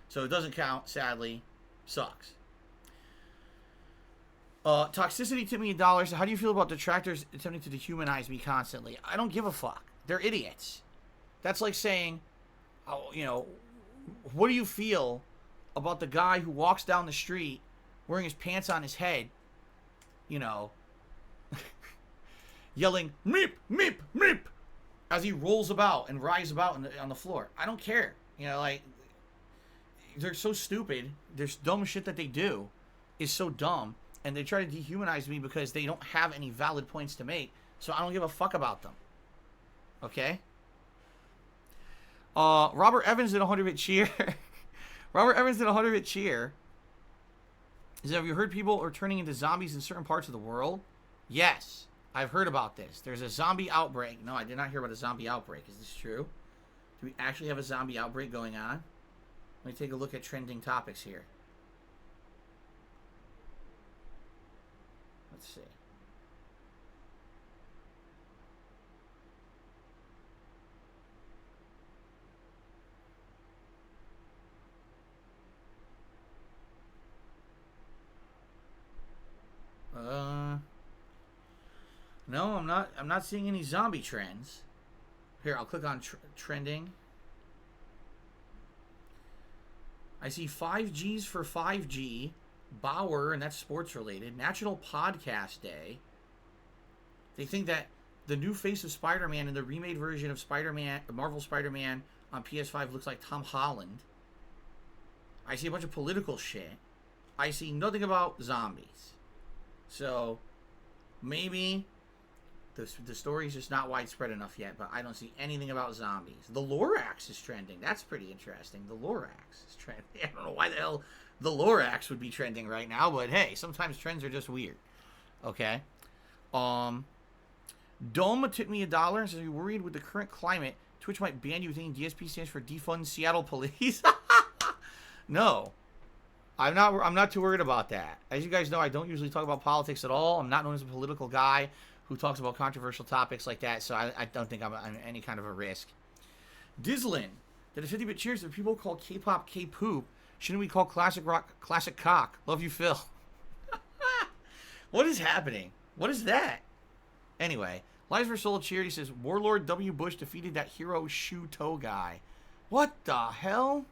Speaker 1: So it doesn't count, sadly. Sucks. Toxicity tipped me $1. So how do you feel about detractors attempting to dehumanize me constantly? I don't give a fuck. They're idiots. That's like saying, what do you feel about the guy who walks down the street wearing his pants on his head, yelling, meep, meep, meep, as he rolls about and writhes about on the floor? I don't care. They're so stupid. There's dumb shit that they do is so dumb, and they try to dehumanize me because they don't have any valid points to make, so I don't give a fuck about them. Okay? Robert Evans did a 100-bit cheer. Robert Evans did a 100-bit cheer. He said, have you heard people are turning into zombies in certain parts of the world? Yes, I've heard about this. There's a zombie outbreak. No, I did not hear about a zombie outbreak. Is this true? Do we actually have a zombie outbreak going on? Let me take a look at trending topics here. Let's see. No, I'm not seeing any zombie trends. Here, I'll click on trending. I see 5Gs for 5G, Bauer, and that's sports related. National Podcast Day. They think that the new face of Spider-Man and the remade version of Spider-Man, Marvel Spider-Man on PS5 looks like Tom Holland. I see a bunch of political shit. I see nothing about zombies. So, maybe The story's just not widespread enough yet, but I don't see anything about zombies. The Lorax is trending. That's pretty interesting. The Lorax is trending. I don't know why the hell the Lorax would be trending right now, but hey, sometimes trends are just weird. Okay. Dome tipped me $1 and says, "Are you worried with the current climate? Twitch might ban you thinking DSP stands for Defund Seattle Police." No. I'm not too worried about that. As you guys know, I don't usually talk about politics at all. I'm not known as a political guy who talks about controversial topics like that, so I don't think I'm any kind of a risk. Dislin, that a 50-bit cheers. If people call K-pop K-poop, shouldn't we call classic rock classic cock? Love you, Phil. What is happening? What is that? Anyway, Lies for Soul Charity says, Warlord W. Bush defeated that hero shoe toe guy. What the hell?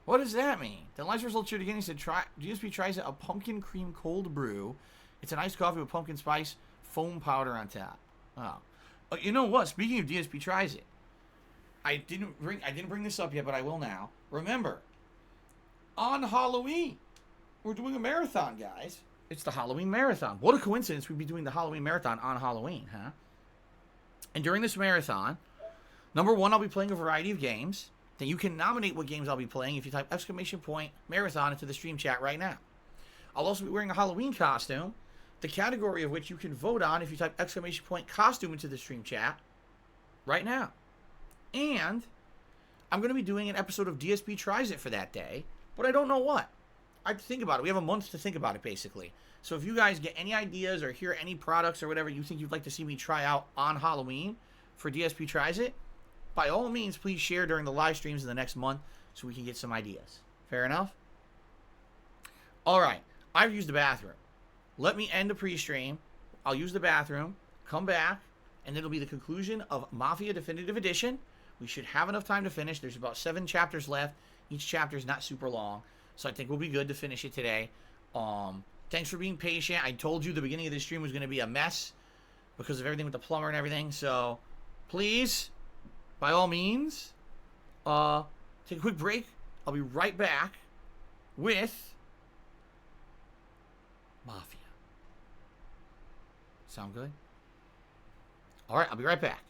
Speaker 1: What does that mean? Then Lies for Soul Charity again, he said, GSP tries a pumpkin cream cold brew. It's an iced coffee with pumpkin spice, foam powder on top. Oh. You know what? Speaking of DSP tries it, I didn't bring this up yet, but I will now. Remember, on Halloween, we're doing a marathon, guys. It's the Halloween marathon. What a coincidence we'd be doing the Halloween marathon on Halloween, huh? And during this marathon, number one, I'll be playing a variety of games. Then you can nominate what games I'll be playing if you type !marathon into the stream chat right now. I'll also be wearing a Halloween costume, the category of which you can vote on if you type !costume into the stream chat right now. And I'm going to be doing an episode of DSP Tries It for that day, but I don't know what. I have to think about it. We have a month to think about it, basically. So if you guys get any ideas or hear any products or whatever you think you'd like to see me try out on Halloween for DSP Tries It, by all means, please share during the live streams in the next month so we can get some ideas. Fair enough? All right. I've used the bathroom. Let me end the pre-stream. I'll use the bathroom, come back, and it'll be the conclusion of Mafia Definitive Edition. We should have enough time to finish. There's about 7 chapters left. Each chapter is not super long, so I think we'll be good to finish it today. Thanks for being patient. I told you the beginning of this stream was going to be a mess because of everything with the plumber and everything, so please, by all means, take a quick break. I'll be right back with Mafia. Sound good? All right, I'll be right back.